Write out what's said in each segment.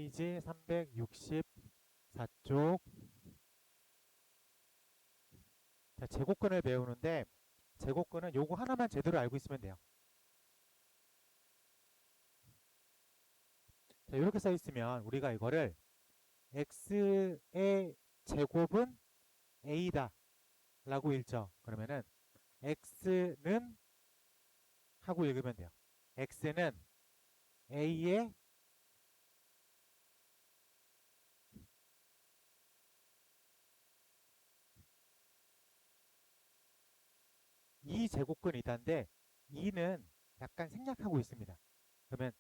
페이지 364쪽. 자, 제곱근을 배우는데 제곱근은 요거 하나만 제대로 알고 있으면 돼요. 자, 이렇게 써 있으면 우리가 이거를 x의 제곱은 a다 라고 읽죠. 그러면은 x는 하고 읽으면 돼요. x는 a의 이 제곱근이다인데 2는 약간 생략하고 있습니다. 그러면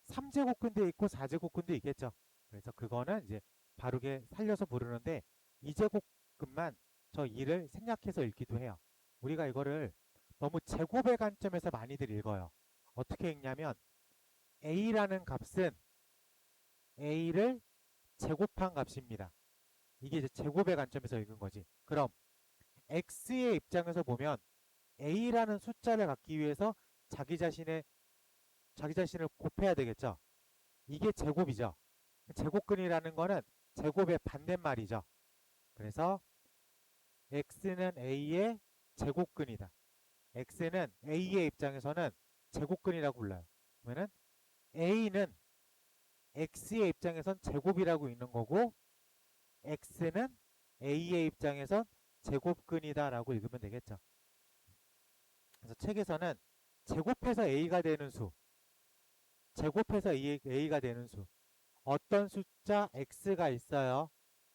3제곱근도 있고 4제곱근도 있겠죠. 그래서 그거는 이제 바르게 살려서 부르는데 2제곱근만 저 2를 생략해서 읽기도 해요. 우리가 이거를 너무 제곱의 관점에서 많이들 읽어요. 어떻게 읽냐면 a라는 값은 a를 제곱한 값입니다. 이게 이제 제곱의 관점에서 읽은 거지. 그럼 x의 입장에서 보면 a라는 숫자를 갖기 위해서 자기 자신을 곱해야 되겠죠. 이게 제곱이죠. 제곱근이라는 거는 제곱의 반대말이죠. 그래서 x는 a의 제곱근이다. x는 a의 입장에서는 제곱근이라고 불러요. 그러면 a는 x의 입장에선 제곱이라고 있는 거고 x는 a의 입장에선 제곱근이다라고 읽으면 되겠죠. 그래서 책에서는 제곱해서 a가 되는 수, 제곱해서 a가 되는 수, 어떤 숫자 x가 있어요.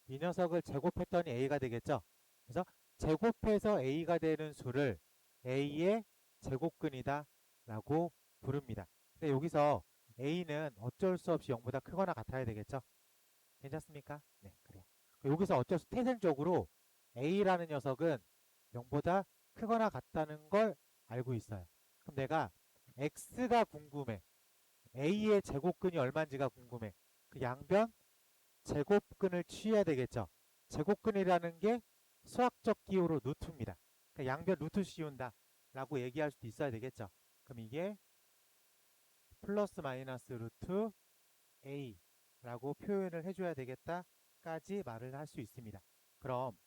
이 녀석을 제곱했더니 a가 되겠죠. 그래서 제곱해서 a가 되는 수를 a의 제곱근이다 라고 부릅니다. 근데 여기서 a는 어쩔 수 없이 0보다 크거나 같아야 되겠죠. 괜찮습니까? 네, 그래요. 여기서 어쩔 수 태생적으로 a라는 녀석은 0보다 크거나 같다는 걸 알고 있어요. 그럼 내가 x가 궁금해. a의 제곱근이 얼마인지가 궁금해. 그 양변 제곱근을 취해야 되겠죠. 제곱근이라는 게 수학적 기호로 루트입니다. 그러니까 양변 루트 씌운다 라고 얘기할 수도 있어야 되겠죠. 그럼 이게 플러스 마이너스 루트 a 라고 표현을 해줘야 되겠다까지 말을 할 수 있습니다. 그럼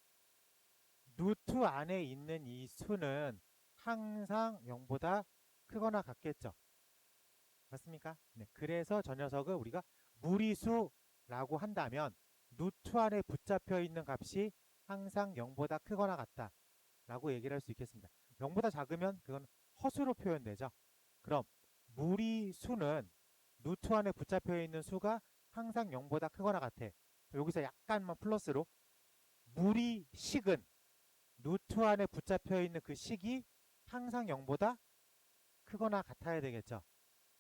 루트 안에 있는 이 수는 항상 0보다 크거나 같겠죠. 맞습니까? 네, 그래서 저 녀석을 우리가 무리수라고 한다면 루트 안에 붙잡혀 있는 값이 항상 0보다 크거나 같다 라고 얘기를 할 수 있겠습니다. 0보다 작으면 그건 허수로 표현되죠. 그럼 무리수는 루트 안에 붙잡혀 있는 수가 항상 0보다 크거나 같아. 여기서 약간만 플러스로 무리식은 루트 안에 붙잡혀 있는 그 식이 항상 0보다 크거나 같아야 되겠죠.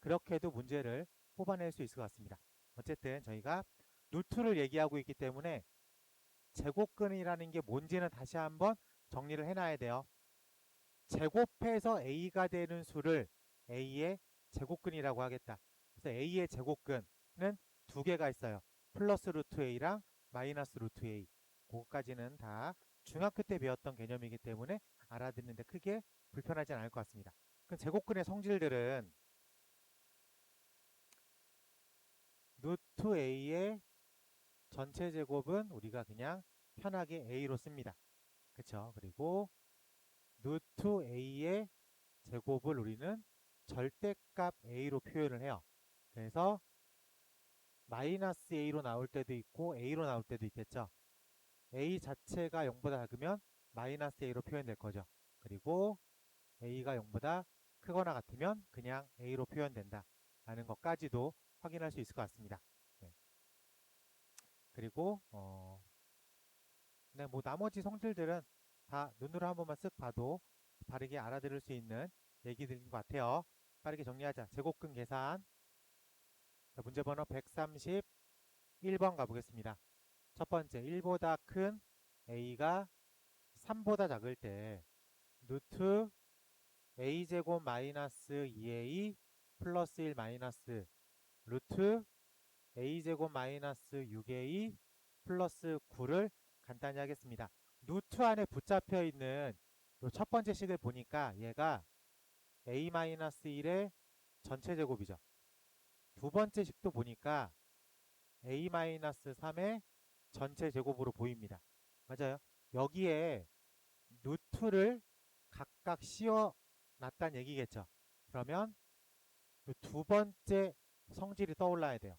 그렇게 해도 문제를 뽑아낼 수 있을 것 같습니다. 어쨌든 저희가 루트를 얘기하고 있기 때문에 제곱근이라는 게 뭔지는 다시 한번 정리를 해놔야 돼요. 제곱해서 a가 되는 수를 a의 제곱근이라고 하겠다. 그래서 a의 제곱근은 두 개가 있어요. 플러스 루트 a랑 마이너스 루트 a. 그거까지는 다 중학교 때 배웠던 개념이기 때문에 알아듣는데 크게 불편하진 않을 것 같습니다. 그럼 제곱근의 성질들은 루트 a의 전체 제곱은 우리가 그냥 편하게 a로 씁니다. 그쵸? 그리고 루트 a의 제곱을 우리는 절대값 a로 표현을 해요. 그래서 마이너스 a로 나올 때도 있고 a로 나올 때도 있겠죠. a 자체가 0보다 작으면 마이너스 a로 표현될 거죠. 그리고 a가 0보다 크거나 같으면 그냥 a로 표현된다 라는 것까지도 확인할 수 있을 것 같습니다. 네. 그리고 네, 뭐 나머지 성질들은 다 눈으로 한 번만 쓱 봐도 바르게 알아들을 수 있는 얘기들인 것 같아요. 빠르게 정리하자. 제곱근 계산. 자, 문제 번호 131번 가보겠습니다. 첫 번째, 1보다 큰 a가 3보다 작을 때 루트 a제곱 마이너스 2a 플러스 1 마이너스 루트 a제곱 마이너스 6a 플러스 9를 간단히 하겠습니다. 루트 안에 붙잡혀 있는 첫 번째 식을 보니까 얘가 a-1의 전체 제곱이죠. 두 번째 식도 보니까 a-3의 전체 제곱으로 보입니다. 맞아요. 여기에 루트를 각각 씌워 놨다는 얘기겠죠. 그러면 두 번째 성질이 떠올라야 돼요.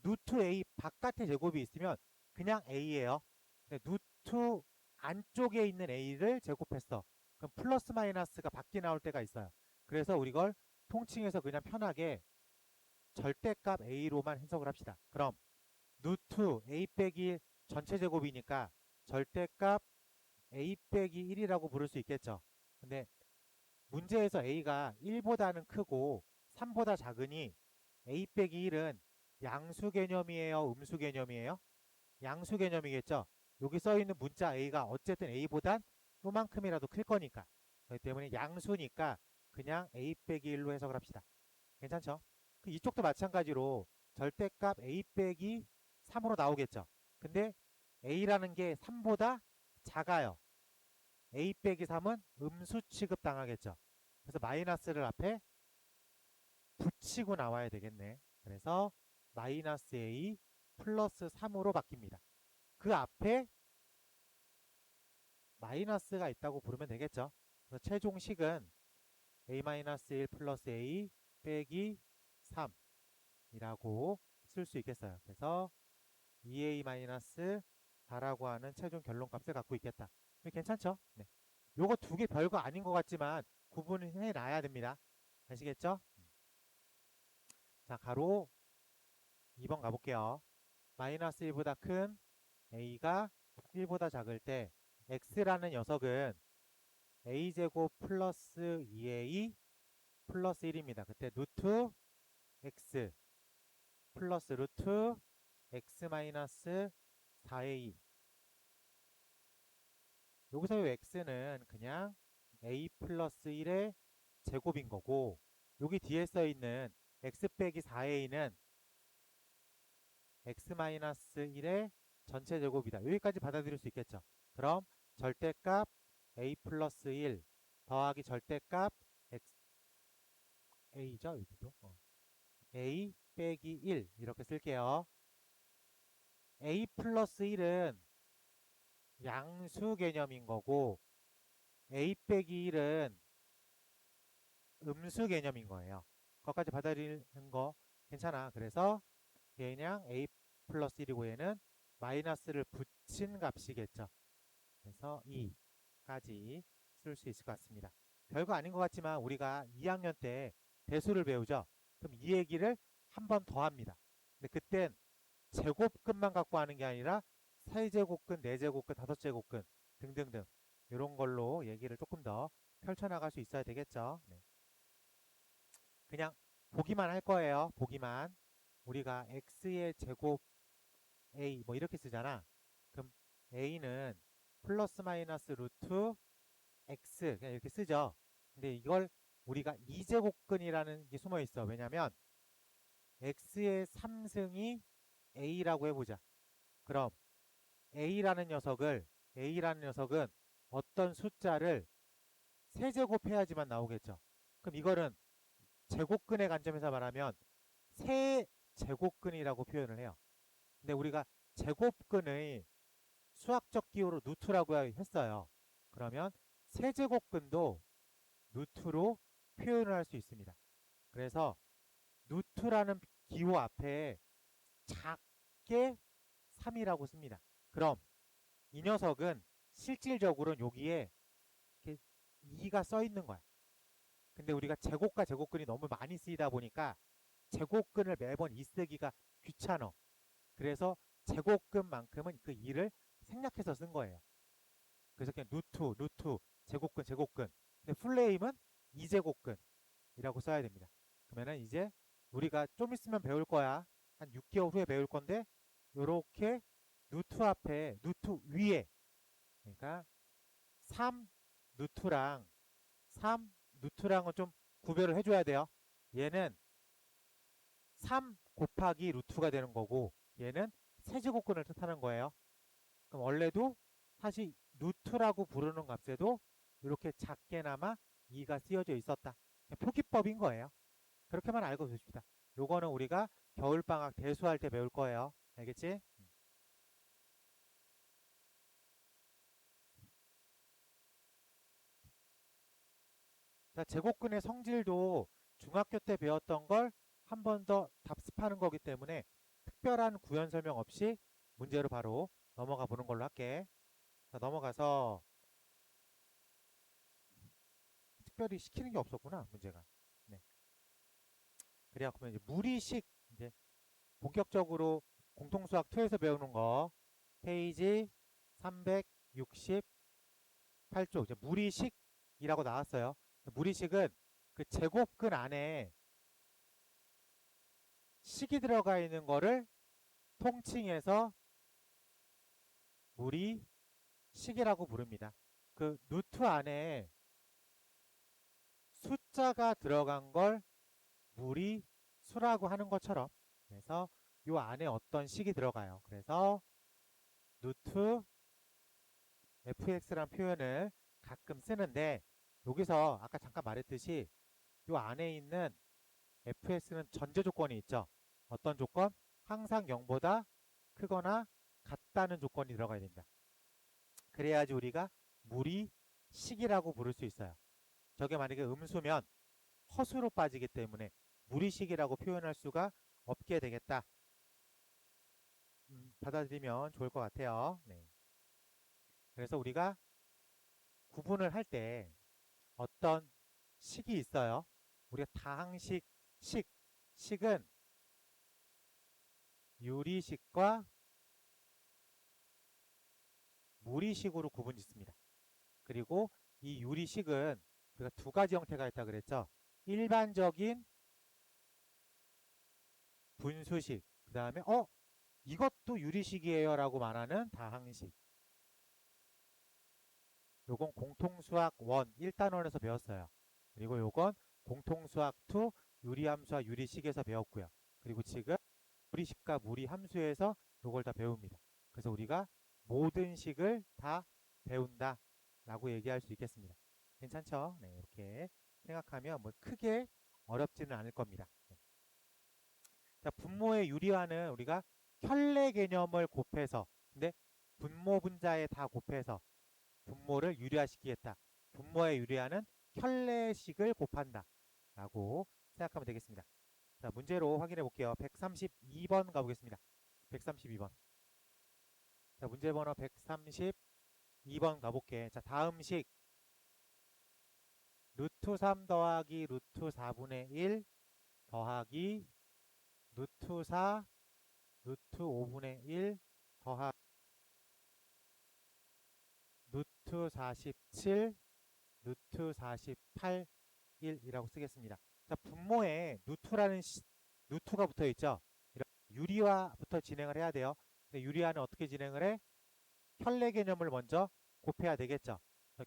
루트 a 바깥에 제곱이 있으면 그냥 a예요. 근데 루트 안쪽에 있는 a를 제곱했어. 그럼 플러스 마이너스가 밖에 나올 때가 있어요. 그래서 우리 이걸 통칭해서 그냥 편하게 절대값 a로만 해석을 합시다. 그럼 루트 a 빼기 전체 제곱이니까 절대값 a 빼기 1이라고 부를 수 있겠죠. 근데 문제에서 a가 1보다는 크고 3보다 작으니 a 빼기 1은 양수 개념이에요? 음수 개념이에요? 양수 개념이겠죠. 여기 써있는 문자 a가 어쨌든 a보단 요만큼이라도 클 거니까. 그렇기 때문에 양수니까 그냥 a 빼기 1로 해석을 합시다. 괜찮죠? 이쪽도 마찬가지로 절대값 a 빼기 3으로 나오겠죠. 근데 a라는 게 3보다 작아요. a 빼기 3은 음수 취급 당하겠죠. 그래서 마이너스를 앞에 붙이고 나와야 되겠네. 그래서 마이너스 a 플러스 3으로 바뀝니다. 그 앞에 마이너스가 있다고 부르면 되겠죠. 그래서 최종식은 a-1 플러스 a 빼기 3이라고 쓸 수 있겠어요. 그래서 2a-4라고 하는 최종 결론값을 갖고 있겠다. 괜찮죠? 네. 요거 두 개 별거 아닌 것 같지만 구분을 해놔야 됩니다. 아시겠죠? 자, 가로 2번 가볼게요. 마이너스 1보다 큰 a가 1보다 작을 때 x라는 녀석은 a제곱 플러스 2a 플러스 1입니다. 그때 루트 x 플러스 루트 x 마이너스 4a. 여기서 이 x는 그냥 a 플러스 1의 제곱인 거고, 여기 뒤에 써 있는 x 빼기 4a는 x 마이너스 1의 전체 제곱이다. 여기까지 받아들일 수 있겠죠. 그럼 절대값 a 플러스 1 더하기 절대값 x a죠. 여기도 a 빼기 1 이렇게 쓸게요. a 플러스 1은 양수 개념인 거고 a 빼기 1은 음수 개념인 거예요. 거기까지 받아들이는 거 괜찮아. 그래서 그냥 a 플러스 1이고 얘는 마이너스를 붙인 값이겠죠. 그래서 2까지 쓸 수 있을 것 같습니다. 별거 아닌 것 같지만 우리가 2학년 때 대수를 배우죠. 그럼 이 얘기를 한 번 더 합니다. 근데 그땐 제곱근만 갖고 하는 게 아니라 3제곱근, 4제곱근, 5제곱근 등등등 이런 걸로 얘기를 조금 더 펼쳐나갈 수 있어야 되겠죠. 네. 그냥 보기만 할 거예요. 보기만. 우리가 x의 제곱 a 뭐 이렇게 쓰잖아. 그럼 a는 플러스 마이너스 루트 x 그냥 이렇게 쓰죠. 근데 이걸 우리가 2제곱근이라는 게 숨어 있어. 왜냐면 x의 3승이 a라고 해보자. 그럼 a라는 녀석은 어떤 숫자를 세제곱해야지만 나오겠죠. 그럼 이거는 제곱근의 관점에서 말하면 세제곱근이라고 표현을 해요. 근데 우리가 제곱근의 수학적 기호로 루트라고 했어요. 그러면 세제곱근도 루트로 표현을 할 수 있습니다. 그래서 루트라는 기호 앞에 작게 3이라고 씁니다. 그럼 이 녀석은 실질적으로 여기에 이렇게 2가 써 있는 거야. 근데 우리가 제곱과 제곱근이 너무 많이 쓰이다 보니까 제곱근을 매번 2 쓰기가 귀찮아. 그래서 제곱근만큼은 그 2를 생략해서 쓴 거예요. 그래서 그냥 루트, 제곱근. 근데 풀네임은 2제곱근이라고 써야 됩니다. 그러면은 이제 우리가 좀 있으면 배울 거야. 한 6개월 후에 배울 건데 요렇게 루트 앞에 루트 위에 그러니까 3 루트랑은 좀 구별을 해줘야 돼요. 얘는 3 곱하기 루트가 되는 거고 얘는 세제곱근을 뜻하는 거예요. 그럼 원래도 사실 루트라고 부르는 값에도 이렇게 작게나마 2가 쓰여져 있었다. 포기법인 거예요. 그렇게만 알고 두십시다. 요거는 우리가 겨울방학 대수할 때 배울 거예요. 알겠지? 자, 제곱근의 성질도 중학교 때 배웠던 걸 한 번 더 답습하는 거기 때문에 특별한 구현 설명 없이 문제로 바로 넘어가 보는 걸로 할게. 자, 넘어가서 특별히 시키는 게 없었구나, 문제가. 네. 그래갖고 이제 무리식, 이제 본격적으로 공통수학 2에서 배우는 거 페이지 368쪽 이제 무리식이라고 나왔어요. 무리식은 그 제곱근 안에 식이 들어가 있는 거를 통칭해서 무리식이라고 부릅니다. 그 루트 안에 숫자가 들어간 걸 무리수라고 하는 것처럼, 그래서 요 안에 어떤 식이 들어가요. 그래서 루트 fx라는 표현을 가끔 쓰는데, 여기서 아까 잠깐 말했듯이 요 안에 있는 fx는 전제 조건이 있죠. 어떤 조건? 항상 0보다 크거나 같다는 조건이 들어가야 됩니다. 그래야지 우리가 무리식이라고 부를 수 있어요. 저게 만약에 음수면 허수로 빠지기 때문에 무리식이라고 표현할 수가 없게 되겠다. 받아들이면 좋을 것 같아요. 네. 그래서 우리가 구분을 할 때 어떤 식이 있어요. 우리가 다항식, 식은 유리식과 무리식으로 구분 짓습니다. 그리고 이 유리식은 우리가 두 가지 형태가 있다 그랬죠. 일반적인 분수식, 그 다음에 이것도 유리식이에요 라고 말하는 다항식. 요건 공통수학 1 1단원에서 배웠어요. 그리고 요건 공통수학 2 유리함수와 유리식에서 배웠고요. 그리고 지금 무리식과 무리함수에서 요걸 다 배웁니다. 그래서 우리가 모든 식을 다 배운다 라고 얘기할 수 있겠습니다. 괜찮죠? 네, 이렇게 생각하면 뭐 크게 어렵지는 않을 겁니다. 네. 자, 분모의 유리화는 우리가 켤레 개념을 곱해서, 근데 분모 분자에 다 곱해서 분모를 유리화시키겠다. 분모의 유리화는 켤레식을 곱한다 라고 생각하면 되겠습니다. 자, 문제로 확인해 볼게요. 132번 가보겠습니다. 132번. 자, 문제 번호 132번 가볼게. 자, 다음 식 루트 3 더하기 루트 4분의 1 더하기 루트 4 루트 5분의 1 더하기 루트 47 루트 48 1이라고 쓰겠습니다. 자, 분모에 루트가 붙어 있죠. 유리화부터 진행을 해야 돼요. 근데 유리화는 어떻게 진행을 해? 켤레 개념을 먼저 곱해야 되겠죠.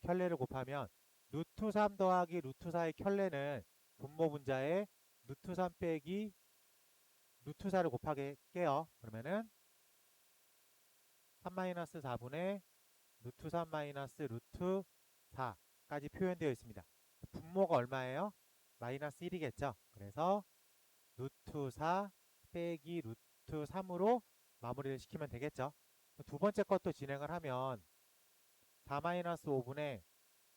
켤레를 곱하면 루트 3 더하기 루트 4의 켤레는 분모 분자에 루트 3 빼기 루트 4를 곱하게요. 그러면은 3-4분의 루트 3 마이너스 루트 4까지 표현되어 있습니다. 분모가 얼마예요? 마이너스 1이겠죠. 그래서 루트 4 빼기 루트 3으로 마무리를 시키면 되겠죠. 두 번째 것도 진행을 하면 4-5분의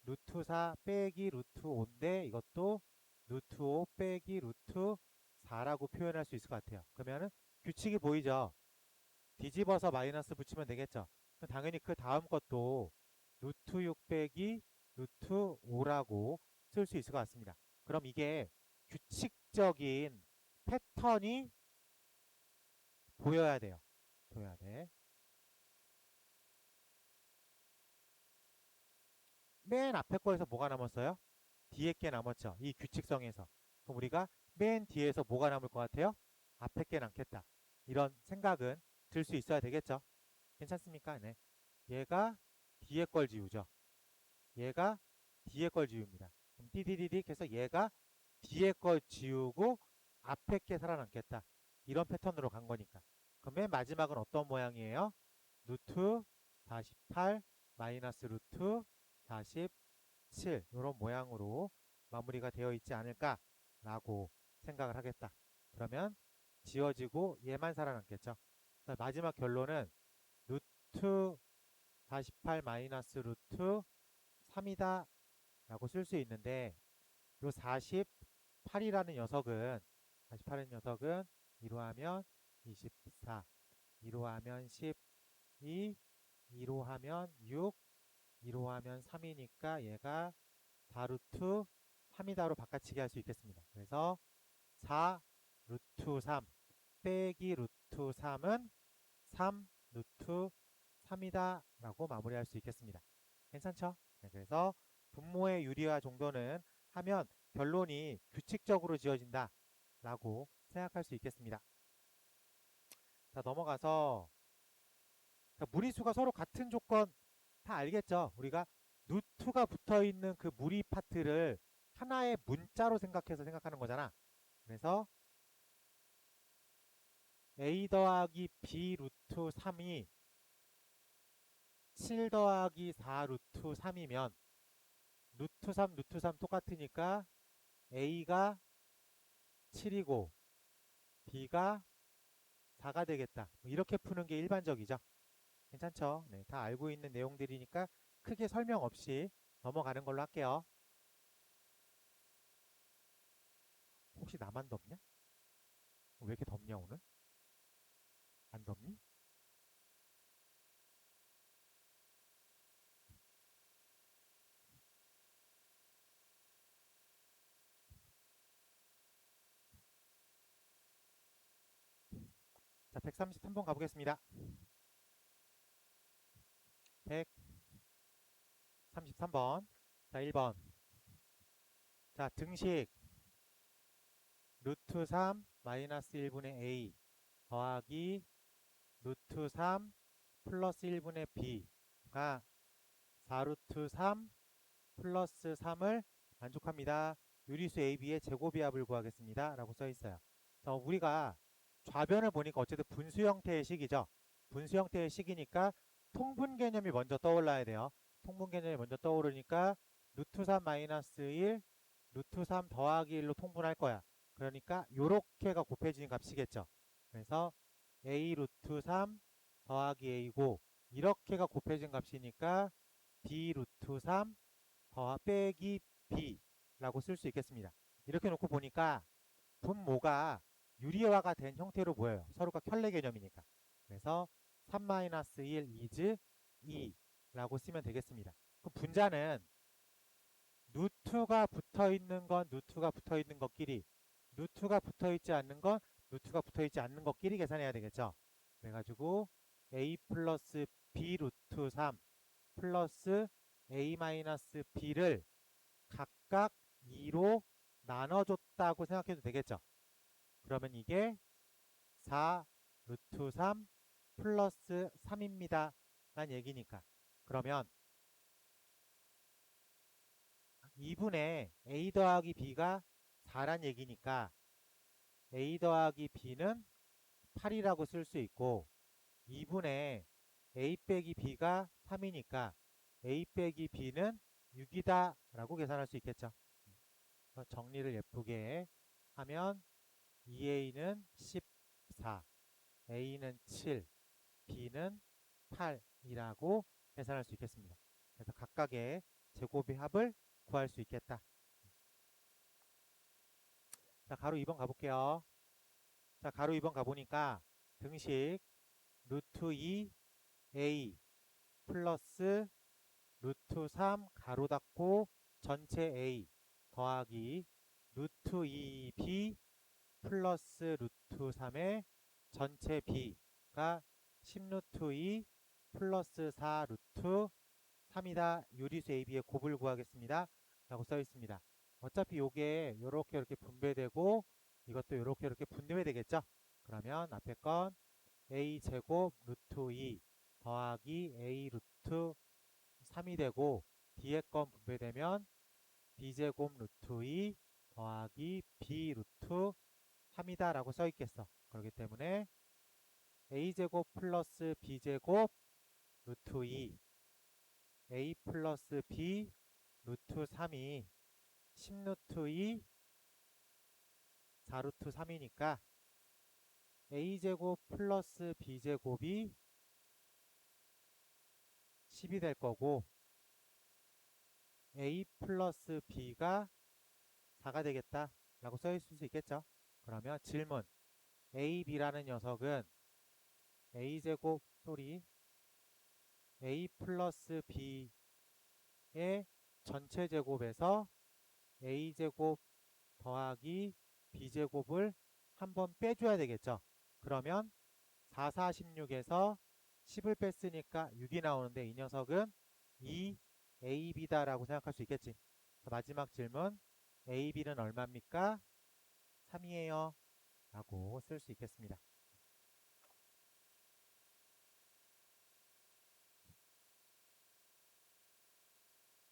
루트 4 빼기 루트 5인데 이것도 루트 5 빼기 루트 4라고 표현할 수 있을 것 같아요. 그러면은 규칙이 보이죠? 뒤집어서 마이너스 붙이면 되겠죠. 당연히 그 다음 것도 루트 6 빼기 루트 5라고 쓸 수 있을 것 같습니다. 그럼 이게 규칙적인 패턴이 보여야 돼요. 보여야 돼. 맨 앞에 거에서 뭐가 남았어요? 뒤에 게 남았죠. 이 규칙성에서. 그럼 우리가 맨 뒤에서 뭐가 남을 것 같아요? 앞에 게 남겠다. 이런 생각은 들 수 있어야 되겠죠. 괜찮습니까? 네. 얘가 뒤에 걸 지우죠. 얘가 뒤에 걸 지웁니다. 그럼 띠디디디 해서 얘가 뒤에 걸 지우고 앞에 게 살아남겠다. 이런 패턴으로 간 거니까. 그럼 맨 마지막은 어떤 모양이에요? 루트 48 마이너스 루트 47 이런 모양으로 마무리가 되어 있지 않을까라고 생각을 하겠다. 그러면 지워지고 얘만 살아남겠죠. 마지막 결론은 루트 48 마이너스 루트 3이다 라고 쓸 수 있는데 요 48이라는 녀석은 48이라는 녀석은 2로 하면 24, 2로 하면 12, 2로 하면 6, 2로 하면 3이니까 얘가 4루트 3이다로 바꿔치기 할 수 있겠습니다. 그래서 4 루트 3 빼기 루트 3은 3 루트 3이다 라고 마무리할 수 있겠습니다. 괜찮죠? 네, 그래서 분모의 유리화 정도는 하면 결론이 규칙적으로 지어진다 라고 생각할 수 있겠습니다. 자, 넘어가서 무리수가 서로 같은 조건 다 알겠죠? 우리가 루트가 붙어있는 그 무리 파트를 하나의 문자로 생각하는 거잖아. 그래서 a 더하기 b 루트 3이 7 더하기 4 루트 3이면 루트 3 똑같으니까 a가 7이고 b가 4가 되겠다. 이렇게 푸는 게 일반적이죠. 괜찮죠? 네, 다 알고 있는 내용들이니까 크게 설명 없이 넘어가는 걸로 할게요. 혹시 나만 덥냐? 왜 이렇게 덥냐 오늘? 안 덥니? 자, 133번 가보겠습니다. 133번. 자, 1번. 자, 등식 루트 3 마이너스 1분의 a 더하기 루트 3 플러스 1분의 b가 4루트 3 플러스 3을 만족합니다. 유리수 AB의 제곱이합을 구하겠습니다. 라고 써 있어요. 우리가 좌변을 보니까 어쨌든 분수 형태의 식이죠. 분수 형태의 식이니까 통분 개념이 먼저 떠올라야 돼요. 통분 개념이 먼저 떠오르니까 루트 3 마이너스 1, 루트 3 더하기 1로 통분할 거야. 그러니까 요렇게가 곱해지는 값이겠죠. 그래서 a 루트 3 더하기 a고 이렇게가 곱해진 값이니까 b 루트 3 빼기 b라고 쓸 수 있겠습니다. 이렇게 놓고 보니까 분모가 유리화가 된 형태로 보여요. 서로가 켤레 개념이니까. 그래서 3-1 is 2라고 쓰면 되겠습니다. 그럼 분자는 루트가 붙어있는 건 루트가 붙어있는 것끼리, 루트가 붙어있지 않는 건 루트가 붙어있지 않는 것끼리 계산해야 되겠죠. 그래가지고 a 플러스 b 루트 3 플러스 a 마이너스 b를 각각 2로 나눠줬다고 생각해도 되겠죠. 그러면 이게 4 루트 3 플러스 3입니다. 란 얘기니까. 그러면 2분의 a 더하기 b가 4란 얘기니까 a 더하기 b는 8이라고 쓸 수 있고 2분의 a 빼기 b가 3이니까 a 빼기 b는 6이다 라고 계산할 수 있겠죠. 정리를 예쁘게 하면 2a는 14, a는 7, b는 8이라고 계산할 수 있겠습니다. 그래서 각각의 제곱의 합을 구할 수 있겠다. 자, 가로 2번 가볼게요. 자, 가로 2번 가보니까 등식 루트 2 a 플러스 루트 3 가로 닫고 전체 a 더하기 루트 2b 플러스 루트 3의 전체 b가 10루트 2 플러스 4 루트 3이다. 유리수 AB의 곱을 구하겠습니다. 라고 써 있습니다. 어차피 요게 요렇게 이렇게 분배되고 이것도 요렇게 이렇게 분배되겠죠. 그러면 앞에 건 a 제곱 루트 2 더하기 a 루트 3이 되고 뒤에 건 분배되면 b제곱 루트 2 더하기 b 루트 3이다 라고 써 있겠어. 그렇기 때문에 a제곱 플러스 b제곱 루트 2 a 플러스 b 루트 3이 10루트 2 4루트 3이니까 a제곱 플러스 b제곱이 10이 될 거고 a 플러스 b가 4가 되겠다 라고 써 있을 수 있겠죠. 그러면 질문 a, b라는 녀석은 a 플러스 b의 전체 제곱에서 a제곱 더하기 b제곱을 한번 빼줘야 되겠죠. 그러면 4, 4, 16에서 10을 뺐으니까 6이 나오는데 이 녀석은 2ab다 라고 생각할 수 있겠지. 마지막 질문 ab는 얼마입니까? 3이에요 라고 쓸 수 있겠습니다.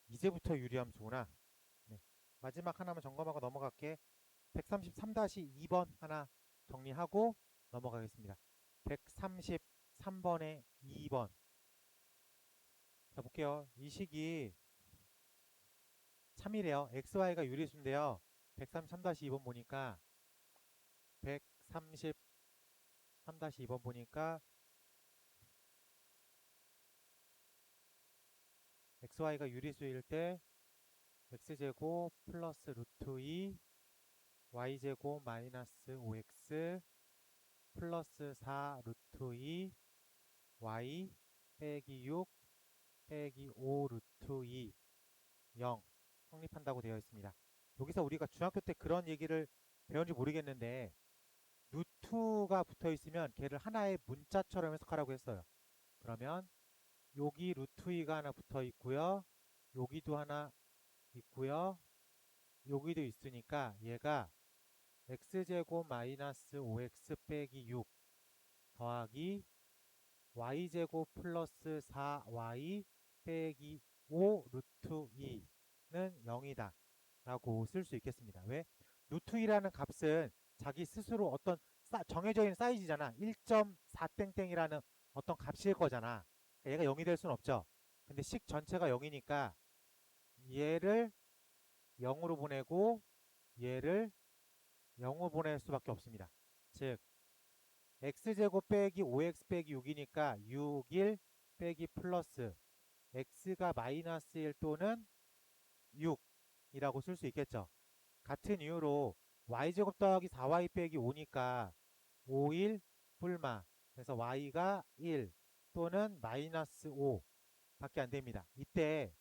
이제부터 유리함수구나. 네. 마지막 하나만 점검하고 넘어갈게. 133-2번 하나 정리하고 넘어가겠습니다. 133번에 2번. 자, 볼게요. 이 식이 참이래요. XY가 유리수인데요. 133-2번 보니까 133-2번 보니까 XY가 유리수일 때 X제곱 플러스 루트 2 Y제곱 마이너스 5X 플러스 4 루트 2 Y 빼기 6 빼기 5 루트 2 0 성립한다고 되어 있습니다. 여기서 우리가 중학교 때 그런 얘기를 배운지 모르겠는데 루트가 붙어 있으면 걔를 하나의 문자처럼 해석하라고 했어요. 그러면 여기 루트 2가 하나 붙어 있고요. 여기도 하나 있고요. 여기도 있으니까 얘가 x제곱 마이너스 5x 빼기 6 더하기 y제곱 플러스 4y 빼기 5 루트 2는 0이다 라고 쓸 수 있겠습니다. 왜? 루트 2라는 값은 자기 스스로 어떤 정해져 있는 사이즈잖아. 1.4땡땡이라는 어떤 값일 거잖아. 그러니까 얘가 0이 될 수는 없죠. 근데 식 전체가 0이니까 얘를 0으로 보내고 얘를 0으로 보낼 수밖에 없습니다. 즉 x제곱 빼기 5x 빼기 6이니까 6, 1 빼기 플러스 x가 마이너스 1 또는 6이라고 쓸 수 있겠죠. 같은 이유로 y제곱 더하기 4y 빼기 5니까 5, 1 뿔마 그래서 y가 1 또는 마이너스 5 밖에 안 됩니다. 이때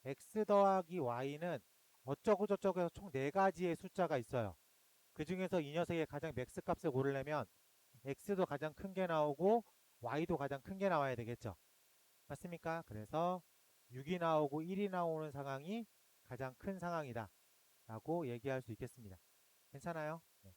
x 더하기 y는 어쩌고 저쩌고 해서 총 4가지의 숫자가 있어요. 그 중에서 이 녀석의 가장 맥스 값을 고르려면 x도 가장 큰 게 나오고 y도 가장 큰 게 나와야 되겠죠. 맞습니까? 그래서 6이 나오고 1이 나오는 상황이 가장 큰 상황이다 라고 얘기할 수 있겠습니다. 괜찮아요? 네.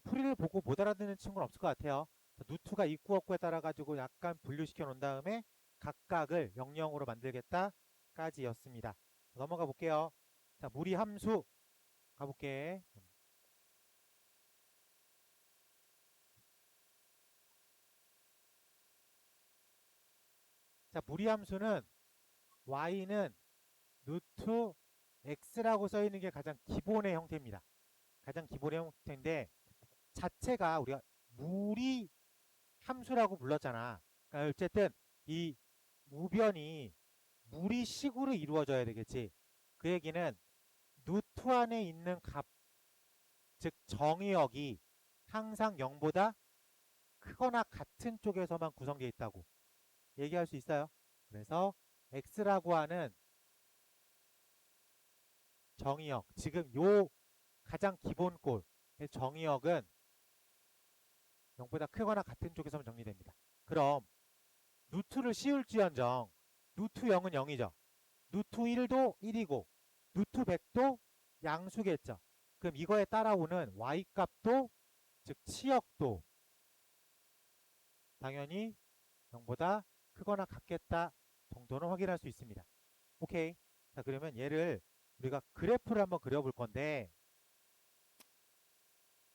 풀이를 보고 못 알아듣는 친구는 없을 것 같아요. 누트가 있고 없고에 따라 가지고 약간 분류시켜 놓은 다음에 각각을 00으로 만들겠다 까지였습니다. 넘어가 볼게요. 자, 무리 함수 가볼게. 자, 무리 함수는 y는 루트 x라고 써 있는 게 가장 기본의 형태입니다. 가장 기본의 형태인데 자체가 우리가 무리 함수라고 불렀잖아. 그러니까 어쨌든 이 무변이 무리식으로 이루어져야 되겠지. 그 얘기는 루트 안에 있는 값, 즉 정의역이 항상 0보다 크거나 같은 쪽에서만 구성되어 있다고 얘기할 수 있어요. 그래서 x라고 하는 정의역, 지금 요 가장 기본꼴의 정의역은 0보다 크거나 같은 쪽에서만 정리됩니다. 그럼 루트를 씌울지언정 루트 0은 0이죠. 루트 1도 1이고 루트 100도 양수겠죠. 그럼 이거에 따라오는 y값도 즉 치역도 당연히 0보다 크거나 같겠다 정도는 확인할 수 있습니다. 오케이. 자, 그러면 얘를 우리가 그래프를 한번 그려볼 건데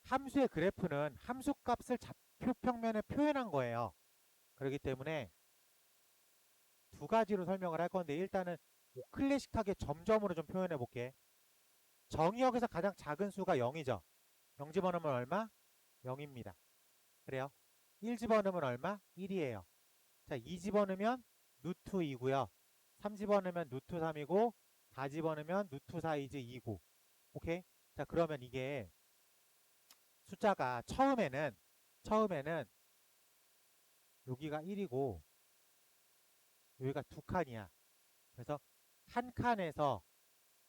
함수의 그래프는 함수값을 좌표 평면에 표현한 거예요. 그렇기 때문에 두 가지로 설명을 할 건데 일단은 클래식하게 점점으로 좀 표현해 볼게. 0보다 크거나 같은 쪽에서만 정리된다. 0보다 크거나 같은 쪽에서만 정리된다. 그러면 0보다 크거나 같은 쪽에서만 정리된다. 정의역에서 가장 작은 수가 0이죠. 0 집어넣으면 얼마? 0입니다. 그래요. 1 집어넣으면 얼마? 1이에요. 자, 2 집어넣으면 루트 2고요. 3 집어넣으면 루트 3이고 4 집어넣으면 루트 4이지 2고. 오케이? 자, 그러면 이게 숫자가 처음에는 여기가 1이고 여기가 2칸이야. 그래서 한 칸에서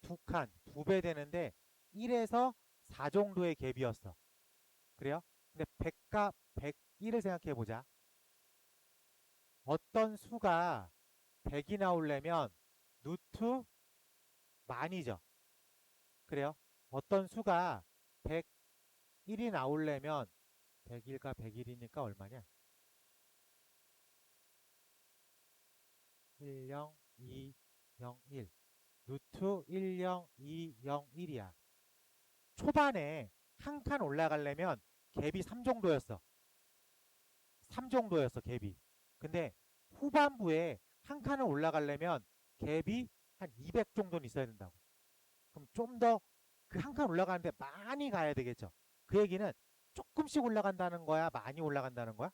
2칸, 2배 되는데 1에서 4 정도의 갭이었어. 그래요? 근데 100과 101을 생각해 보자. 어떤 수가 100이 나오려면 루트 만이죠. 그래요? 어떤 수가 101이 나오려면 101과 101이니까 얼마냐? 10201 루트 10201이야. 초반에 한 칸 올라가려면 갭이 3 정도였어. 3 정도였어, 갭이. 근데 후반부에 한 칸을 올라가려면 갭이 한 200 정도는 있어야 된다고. 그럼 좀 더 그 한 칸 올라가는데 많이 가야 되겠죠. 그 얘기는 조금씩 올라간다는 거야? 많이 올라간다는 거야?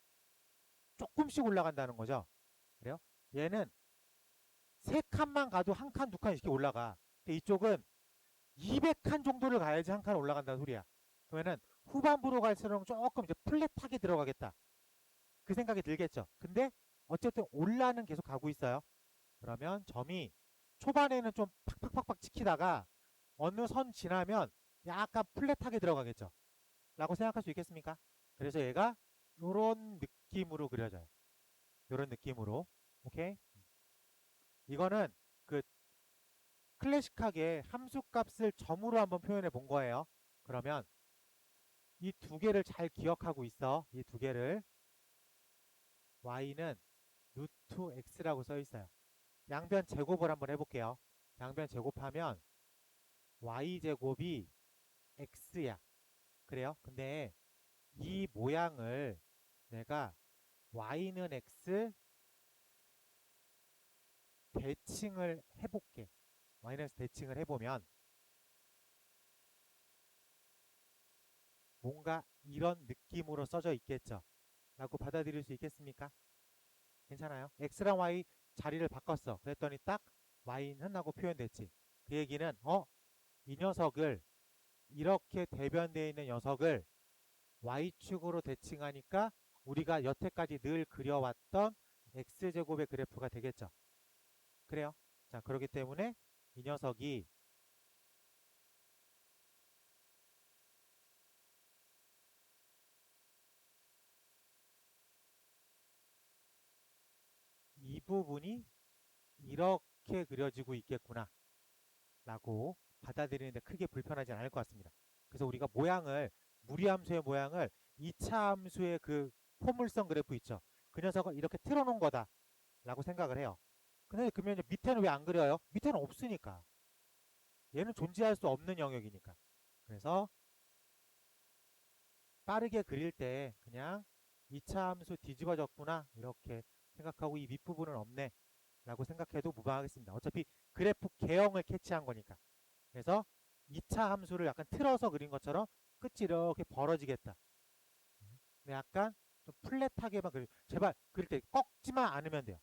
조금씩 올라간다는 거죠. 그래요? 얘는 세 칸만 가도 한 칸, 두 칸 이렇게 올라가. 근데 이쪽은 200칸 정도를 가야지 한 칸 올라간다는 소리야. 그러면은 후반부로 갈수록 조금 이제 플랫하게 들어가겠다. 그 생각이 들겠죠. 근데 어쨌든 올라는 계속 가고 있어요. 그러면 점이 초반에는 좀 팍팍팍팍 찍히다가 어느 선 지나면 약간 플랫하게 들어가겠죠. 라고 생각할 수 있겠습니까? 그래서 얘가 요런 느낌으로 그려져요. 요런 느낌으로. 오케이? 이거는 그 클래식하게 함수값을 점으로 한번 표현해 본 거예요. 그러면 이 두 개를 잘 기억하고 있어. 이 두 개를. y는 루트 x라고 써 있어요. 양변 제곱을 한번 해볼게요. 양변 제곱하면 y제곱이 x야. 그래요? 근데 이 모양을 내가 y는 x 대칭을 해볼게. y는 x 대칭을 해보면 뭔가 이런 느낌으로 써져 있겠죠. 라고 받아들일 수 있겠습니까? 괜찮아요? x랑 y 자리를 바꿨어. 그랬더니 딱 y는 하고 표현됐지. 그 얘기는 이 녀석을 이렇게 대변되어 있는 녀석을 y축으로 대칭하니까 우리가 여태까지 늘 그려왔던 x제곱의 그래프가 되겠죠. 그래요? 자, 그렇기 때문에 이 녀석이 이 부분이 이렇게 그려지고 있겠구나 라고 받아들이는데 크게 불편하지 않을 것 같습니다. 그래서 우리가 무리함수의 모양을 2차 함수의 그 포물선 그래프 있죠. 그 녀석을 이렇게 틀어놓은 거다 라고 생각을 해요. 근데 그러면 밑에는 왜 안 그려요? 밑에는 없으니까. 얘는 존재할 수 없는 영역이니까. 그래서 빠르게 그릴 때 그냥 2차 함수 뒤집어졌구나 이렇게 생각하고 이 밑부분은 없네 라고 생각해도 무방하겠습니다. 어차피 그래프 개형을 캐치한 거니까. 그래서 2차 함수를 약간 틀어서 그린 것처럼 끝이 이렇게 벌어지겠다. 근데 약간 좀 플랫하게만 제발 그릴 때 꺾지만 않으면 돼요.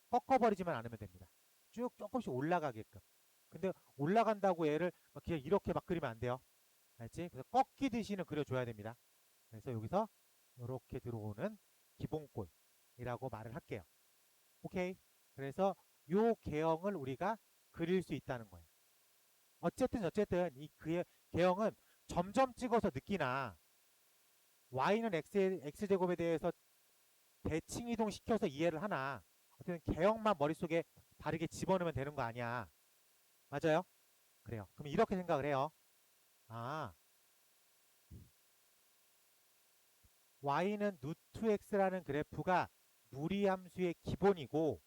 꺾어버리지만 않으면 됩니다. 쭉 조금씩 올라가게끔. 근데 올라간다고 얘를 막 그냥 이렇게 막 그리면 안 돼요. 알지? 그래서 꺾이듯이는 그려줘야 됩니다. 그래서 여기서 이렇게 들어오는 기본꼴이라고 말을 할게요. 오케이? 그래서 요 개형을 우리가 그릴 수 있다는 거예요. 어쨌든 이 그의 개형은 점점 찍어서 느끼나 y는 x제곱에 대해서 대칭 이동시켜서 이해를 하나 어쨌든 개형만 머릿속에 바르게 집어넣으면 되는 거 아니야. 맞아요? 그래요. 그럼 이렇게 생각을 해요. 아, y는 루트 x라는 그래프가 무리함수의 기본이고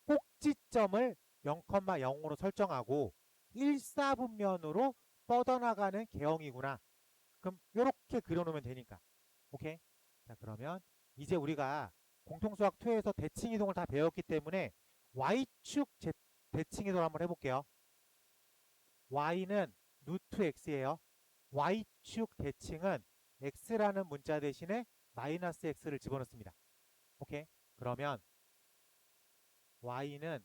꼭지점을 0,0으로 설정하고 1사분면으로 뻗어나가는 개형이구나. 그럼 이렇게 그려놓으면 되니까. 오케이? 자, 그러면 이제 우리가 공통수학 2에서 대칭 이동을 다 배웠기 때문에 y축 대칭 이동을 한번 해볼게요. y는 루트 x예요. y축 대칭은 x라는 문자 대신에 마이너스 x를 집어넣습니다. 오케이? 그러면 y는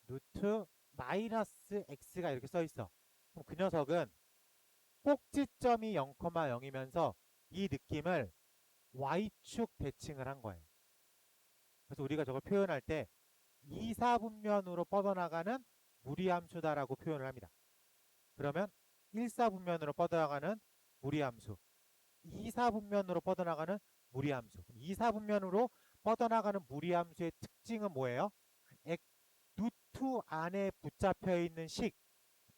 루트 마이너스 x가 이렇게 써 있어. 그럼 그 녀석은 꼭지점이 0,0이면서 이 느낌을 y축 대칭을 한 거예요. 그래서 우리가 저걸 표현할 때 2사분면으로 뻗어나가는 무리함수다라고 표현을 합니다. 그러면 1사분면으로 뻗어나가는 무리함수, 2사분면으로 뻗어나가는 무리함수. 2사분면으로 뻗어나가는 무리함수의 특징은 뭐예요? 루트 안에 붙잡혀 있는 식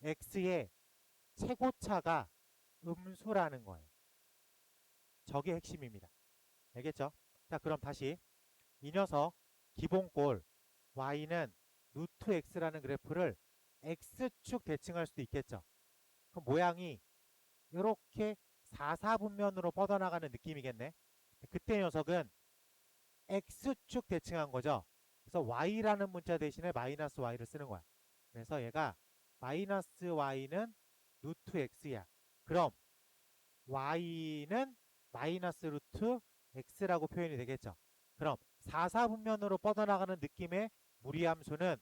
x의 최고차가 음수라는 거예요. 저게 핵심입니다. 알겠죠? 자, 그럼 다시 이 녀석 기본꼴 y는 루트 x라는 그래프를 x축 대칭할 수도 있겠죠. 그럼 모양이 이렇게 4사분면으로 뻗어나가는 느낌이겠네. 그때 녀석은 x축 대칭한 거죠. 그래서 y라는 문자 대신에 마이너스 y를 쓰는 거야. 그래서 얘가 마이너스 y는 루트 x야. 그럼 y는 마이너스 루트 x라고 표현이 되겠죠. 그럼 4사분면으로 뻗어나가는 느낌의 무리함수는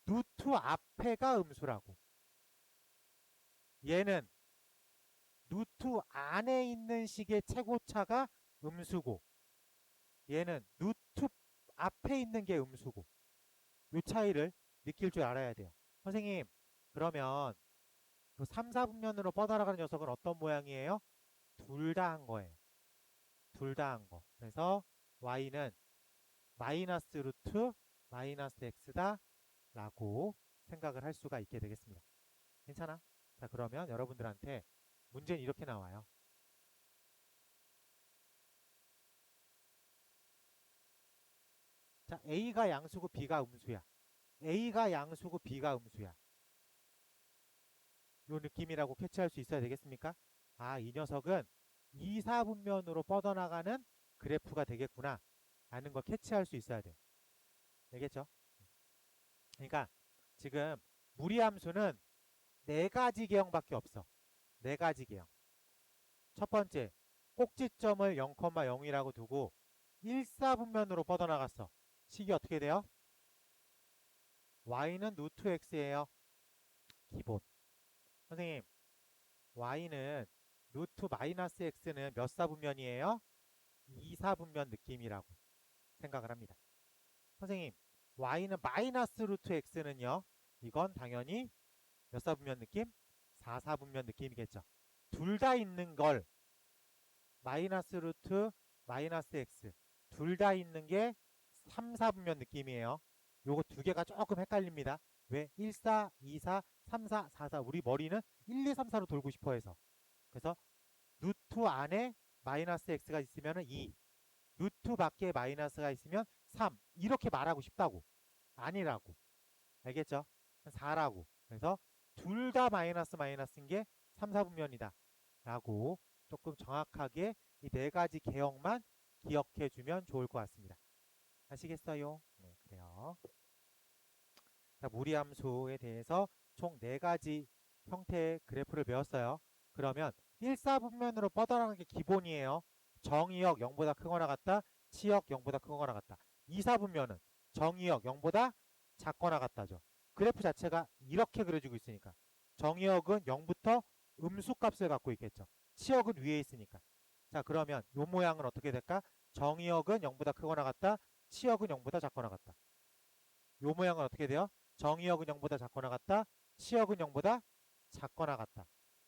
루트 앞에가 음수라고. 얘는 루트 안에 있는 식의 최고차가 음수고 얘는 루트 앞에 있는 게 음수고 이 차이를 느낄 줄 알아야 돼요. 선생님, 그러면 그 3, 4분면으로 뻗어나가는 녀석은 어떤 모양이에요? 둘 다 한 거예요. 둘 다 한 거. 그래서 y는 마이너스 루트 마이너스 x다 라고 생각을 할 수가 있게 되겠습니다. 괜찮아? 자, 그러면 여러분들한테 문제는 이렇게 나와요. 자, a가 양수고 b가 음수야. a가 양수고 b가 음수야. 요 느낌이라고 캐치할 수 있어야 되겠습니까? 아, 이 녀석은 2, 4분면으로 뻗어나가는 그래프가 되겠구나 라는 걸 캐치할 수 있어야 돼. 알겠죠? 그러니까 지금 무리함수는 네 가지 개형밖에 없어. 네 가지 개형. 첫 번째, 꼭지점을 0,0이라고 두고 1사분면으로 뻗어나갔어. 식이 어떻게 돼요? y는 루트 x예요. 기본. 선생님, y는 루트 마이너스 x는 몇 사분면이에요? 2사분면 느낌이라고 생각을 합니다. 선생님, y는 마이너스 루트 x는요? 이건 당연히 몇 사분면 느낌? 4사분면 느낌이겠죠. 둘 다 있는 걸 마이너스 루트 마이너스 x 둘 다 있는 게 3, 4분면 느낌이에요. 요거 두 개가 조금 헷갈립니다. 왜? 1, 4, 2, 4, 3, 4, 4, 4 우리 머리는 1, 2, 3, 4로 돌고 싶어 해서 그래서 루트 안에 마이너스 x가 있으면 2 루트 밖에 마이너스가 있으면 3 이렇게 말하고 싶다고 아니라고 알겠죠? 4라고 그래서 둘 다 마이너스 마이너스인 게 3, 4분면이다 라고 조금 정확하게 이 네 가지 개형만 기억해 주면 좋을 것 같습니다. 아시겠어요? 네, 그래요. 자, 무리함수에 대해서 총 네 가지 형태의 그래프를 배웠어요. 그러면 1사분면으로 뻗어나가는 게 기본이에요. 정의역 0보다 크거나 같다. 치역 0보다 크거나 같다. 2사분면은 정의역 0보다 작거나 같다죠. 그래프 자체가 이렇게 그려지고 있으니까 정의역은 0부터 음수값을 갖고 있겠죠. 치역은 위에 있으니까. 자, 그러면 이 모양은 어떻게 될까? 정의역은 0보다 크거나 같다. 치역은 0보다 작거나 같다. 이 모양은 어떻게 돼요? 정의역은 0보다 작거나 같다. 치역은 0보다 작거나 같다.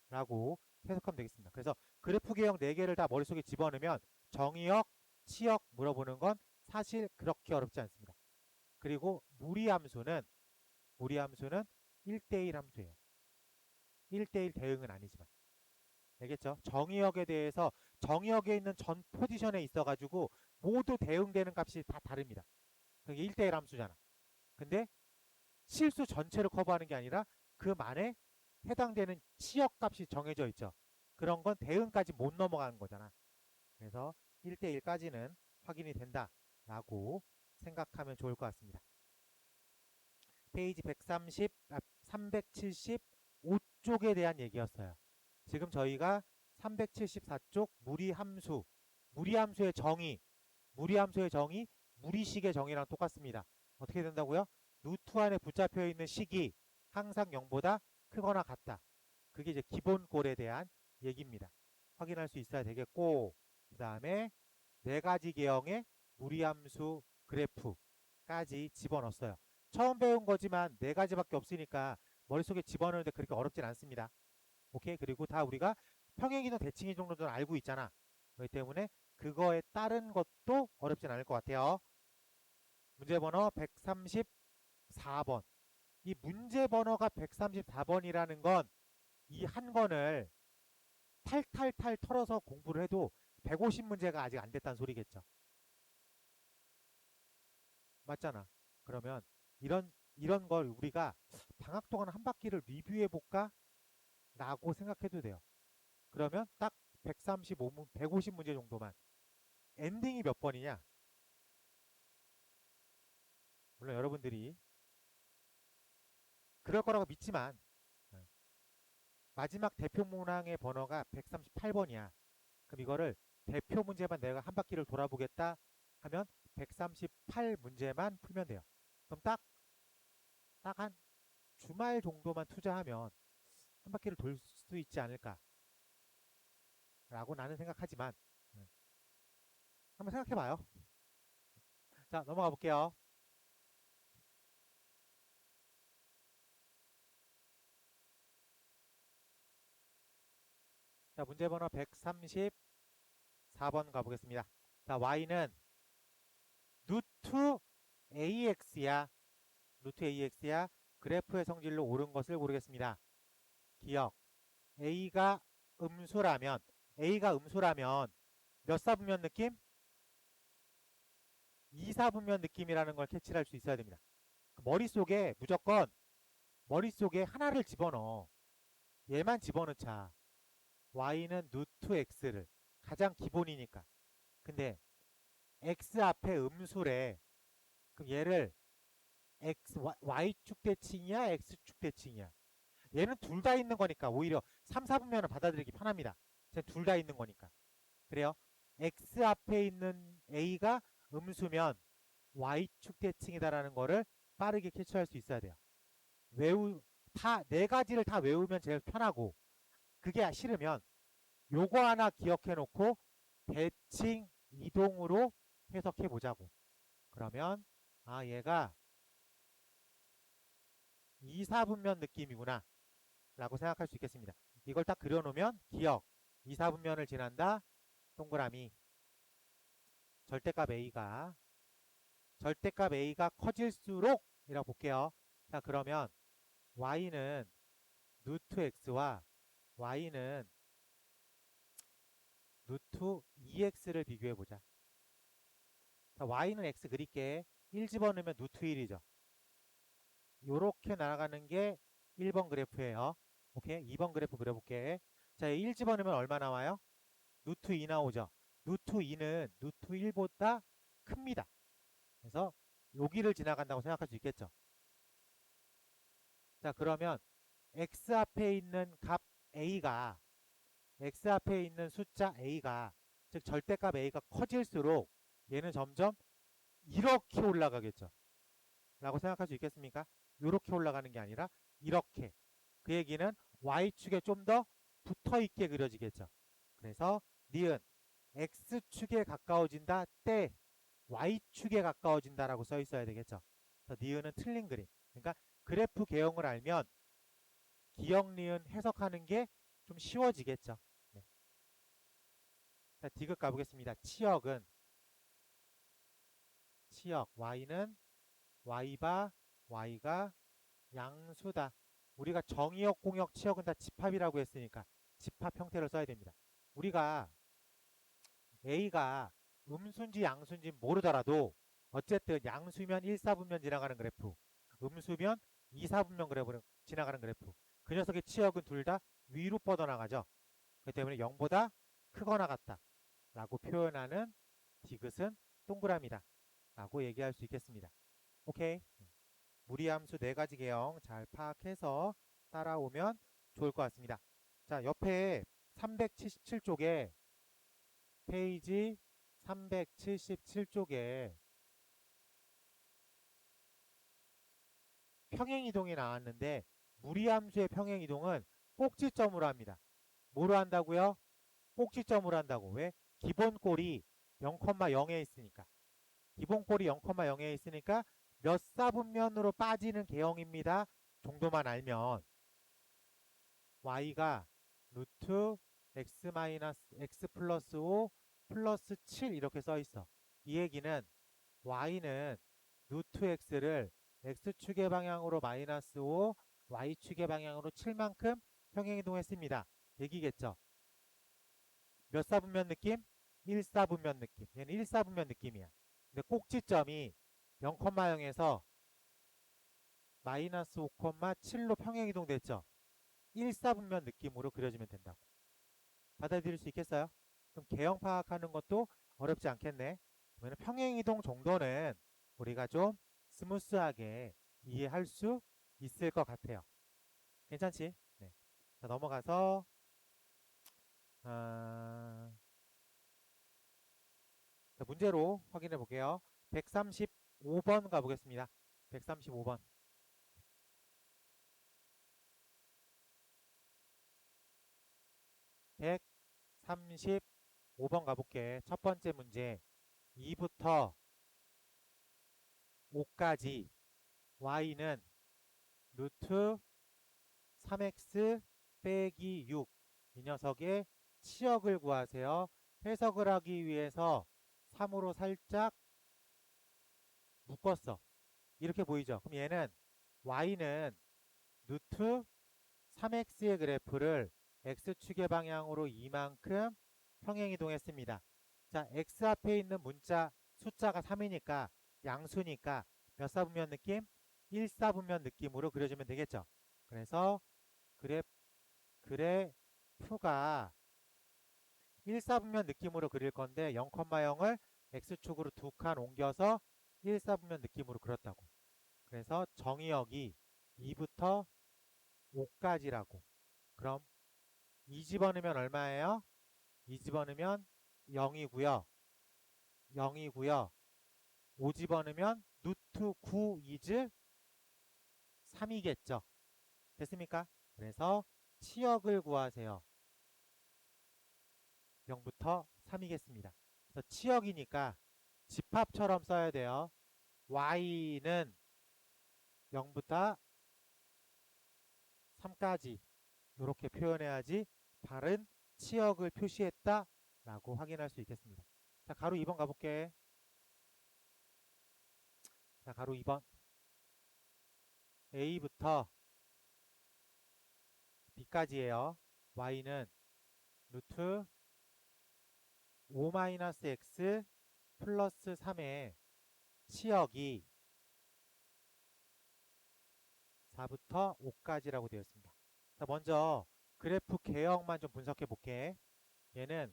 라고 해석하면 되겠습니다. 그래서 그래프 개형 4개를 다 머릿속에 집어넣으면 정의역, 치역 물어보는 건 사실 그렇게 어렵지 않습니다. 그리고 무리함수는 1대1 함수예요. 1대1 대응은 아니지만. 알겠죠? 정의역에 대해서 정의역에 있는 전 포지션에 있어가지고 모두 대응되는 값이 다 다릅니다. 그게 1대1 함수잖아. 근데 실수 전체를 커버하는 게 아니라 그만에 해당되는 치역 값이 정해져 있죠. 그런 건 대응까지 못 넘어가는 거잖아. 그래서 1대1까지는 확인이 된다라고 생각하면 좋을 것 같습니다. 페이지 375 이쪽에 대한 얘기였어요. 지금 저희가 374쪽 무리함수의 정의, 무리식의 정의랑 똑같습니다. 어떻게 된다고요? 루트 안에 붙잡혀 있는 식이 항상 0보다 크거나 같다. 그게 이제 기본꼴에 대한 얘기입니다. 확인할 수 있어야 되겠고, 그 다음에 네 가지 계형의 무리함수 그래프까지 집어넣었어요. 처음 배운 거지만 네 가지밖에 없으니까 머릿속에 집어넣는데 그렇게 어렵진 않습니다. 오케이? 그리고 다 우리가 평행이동 대칭이 정도는 알고 있잖아. 그렇기 때문에 그거에 따른 것도 어렵진 않을 것 같아요. 문제 번호 134번. 이 문제 번호가 134번이라는 건 이 한 권을 탈탈탈 털어서 공부를 해도 150문제가 아직 안 됐다는 소리겠죠. 맞잖아. 그러면 이런 걸 우리가 방학 동안 한 바퀴를 리뷰해 볼까? 라고 생각해도 돼요. 그러면 딱 150문제 정도만. 엔딩이 몇 번이냐? 물론 여러분들이 그럴 거라고 믿지만 마지막 대표 문항의 번호가 138번이야. 그럼 이거를 대표 문제만 내가 한 바퀴를 돌아보겠다 하면 138문제만 풀면 돼요. 그럼 딱 한 주말 정도만 투자하면 한 바퀴를 돌 수 있지 않을까 라고 나는 생각하지만 한번 생각해봐요. 자, 넘어가 볼게요. 자, 문제 번호 134번 가보겠습니다. 자, y는 루트 ax야. 그래프의 성질로 옳은 것을 고르겠습니다. 기억. A가 음수라면 몇 사분면 느낌? 2사분면 느낌이라는 걸 캐치를 할 수 있어야 됩니다. 머릿속에 하나를 집어넣어. 얘만 집어넣자. y는 루트 x를 가장 기본이니까. 근데 x 앞에 음수래. 그럼 얘를 y축 대칭이야 x축 대칭이야? 얘는 둘 다 있는 거니까 오히려 3, 4분면은 받아들이기 편합니다. 둘 다 있는 거니까. 그래요. x 앞에 있는 a가 음수면 y축 대칭이다라는 거를 빠르게 캐치할 수 있어야 돼요. 네 가지를 다 외우면 제일 편하고, 그게 싫으면 요거 하나 기억해 놓고 대칭 이동으로 해석해 보자고. 그러면 얘가 2, 4분면 느낌이구나 라고 생각할 수 있겠습니다. 이걸 딱 그려놓으면 기억 2, 4분면을 지난다. 동그라미 절대값 A가 커질수록 이라고 볼게요. 자, 그러면 Y는 루트 X와 Y는 루트 2X를 비교해보자. 자, Y는 X 그릴게. 1 집어넣으면 루트 1이죠. 요렇게 날아가는 게 1번 그래프예요. 오케이? 2번 그래프 그려볼게. 자, 1 집어넣으면 얼마 나와요? 루트 2 나오죠. 루트 2는 루트 1보다 큽니다. 그래서 여기를 지나간다고 생각할 수 있겠죠. 자, 그러면 x 앞에 있는 값 a가 x 앞에 있는 숫자 a가 즉 절대값 a가 커질수록 얘는 점점 이렇게 올라가겠죠. 라고 생각할 수 있겠습니까? 이렇게 올라가는 게 아니라 이렇게. 그 얘기는 y축에 좀 더 붙어있게 그려지겠죠. 그래서 니은 x축에 가까워진다 때 y축에 가까워진다라고 써 있어야 되겠죠. 그래서 니은은 틀린 그림. 그러니까 그래프 개형을 알면 기억 니은 해석하는 게 좀 쉬워지겠죠. 네. 자, 디귿 가보겠습니다. 치역 y는 y바 y가 양수다. 우리가 정의역, 공역, 치역은 다 집합이라고 했으니까 집합 형태를 써야 됩니다. 우리가 A가 음수인지 양수인지 모르더라도 어쨌든 양수면 1, 4분면 지나가는 그래프, 음수면 2, 4분면 그래프 지나가는 그래프. 그 녀석의 치역은 둘 다 위로 뻗어나가죠. 그렇기 때문에 0보다 크거나 같다 라고 표현하는 디귿은 동그라미다 라고 얘기할 수 있겠습니다. 오케이. 무리함수 네 가지 개형 잘 파악해서 따라오면 좋을 것 같습니다. 자, 옆에 377쪽에 페이지 377쪽에 평행이동이 나왔는데 무리함수의 평행이동은 꼭지점으로 합니다. 뭐로 한다고요? 꼭지점으로 한다고. 왜? 기본꼴이 0,0에 있으니까. 기본꼴이 0,0에 있으니까 몇 사분면으로 빠지는 개형입니다. 정도만 알면 y가 루트 x 마이너스 x 플러스 5 플러스 7 이렇게 써 있어. 이 얘기는 y는 루트 x를 x축의 방향으로 마이너스 5 y축의 방향으로 7만큼 평행이동했습니다. 얘기겠죠. 몇 사분면 느낌? 1사분면 느낌. 얘는 1사분면 느낌이야. 근데 꼭지점이 0,0에서 마이너스 5,7로 평행이동 됐죠. 1사분면 느낌으로 그려지면 된다고. 받아들일 수 있겠어요? 그럼 개형 파악하는 것도 어렵지 않겠네. 그러면 평행이동 정도는 우리가 좀 스무스하게 이해할 수 있을 것 같아요. 괜찮지? 네. 자, 넘어가서 자, 문제로 확인해 볼게요. 135번 가보겠습니다. 135번. 135번 가볼게. 첫 번째 문제. 2부터 5까지 y는 루트 3x 빼기 6. 이 녀석의 치역을 구하세요. 해석을 하기 위해서 3으로 살짝 묶었어. 이렇게 보이죠? 그럼 얘는 y는 루트 3x의 그래프를 x축의 방향으로 이만큼 평행이동했습니다. 자, x 앞에 있는 문자 숫자가 3이니까 양수니까 몇 사분면 느낌? 1사분면 느낌으로 그려주면 되겠죠. 그래서 그래프가 1사분면 느낌으로 그릴 건데 0,0을 x축으로 2칸 옮겨서 1사분면 느낌으로 그렸다고. 그래서 정의역이 2부터 5까지라고. 그럼 2 집어넣으면 얼마예요? 2 집어넣으면 0이고요. 0이고요. 5 집어넣으면 루트 9 이즈 3이겠죠. 됐습니까? 그래서 치역을 구하세요. 0부터 3이겠습니다. 그래서 치역이니까 집합처럼 써야 돼요. y는 0부터 3까지 이렇게 표현해야지 바른 치역을 표시했다 라고 확인할 수 있겠습니다. 자, 가로 2번 가볼게. 자, 가로 2번. A부터 B까지예요. y는 루트 5-x 플러스 3의 치역이 4부터 5까지라고 되어 있습니다. 자, 먼저 그래프 개형만 좀 분석해 볼게. 얘는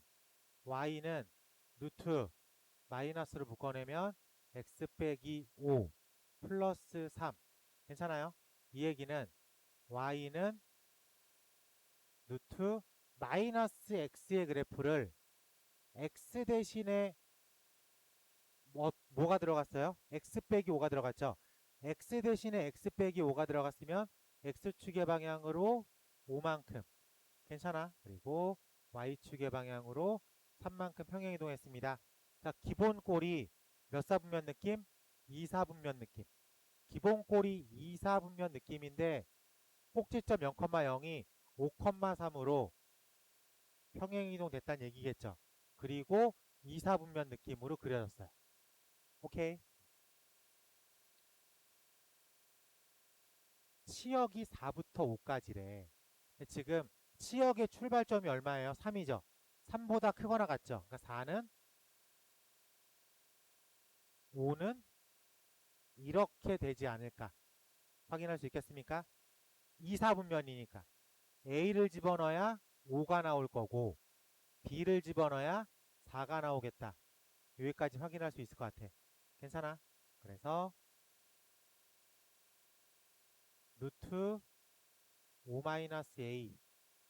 y는 루트 마이너스를 묶어내면 x 빼기 5 플러스 3 괜찮아요? 이 얘기는 y는 루트 마이너스 x의 그래프를 x 대신에 뭐가 들어갔어요? x 빼기 5가 들어갔죠? x 대신에 x 빼기 5가 들어갔으면 x축의 방향으로 5만큼 괜찮아? 그리고 y축의 방향으로 3만큼 평행이동했습니다. 자, 기본꼴이 몇 사분면 느낌? 2사분면 느낌. 기본꼴이 2사분면 느낌인데 꼭지점 0,0이 5,3으로 평행이동 됐다는 얘기겠죠. 그리고 2사분면 느낌으로 그려졌어요. 오케이. 치역이 4부터 5까지래. 지금 치역의 출발점이 얼마예요? 3이죠. 3보다 크거나 같죠. 그러니까 4는 5는 이렇게 되지 않을까 확인할 수 있겠습니까? 2사분면이니까 A를 집어넣어야 5가 나올 거고 B를 집어넣어야 4가 나오겠다. 여기까지 확인할 수 있을 것 같아. 괜찮아? 그래서 루트 5-a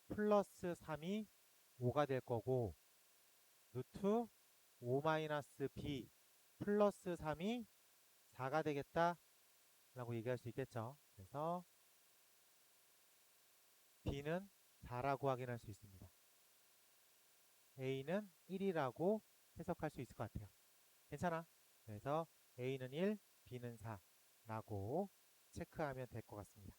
플러스 3이 5가 될 거고 루트 5-b 플러스 3이 4가 되겠다 라고 얘기할 수 있겠죠. 그래서 b는 4라고 확인할 수 있습니다. a는 1이라고 해석할 수 있을 것 같아요. 괜찮아? 그래서 a는 1, b는 4라고 체크하면 될 것 같습니다.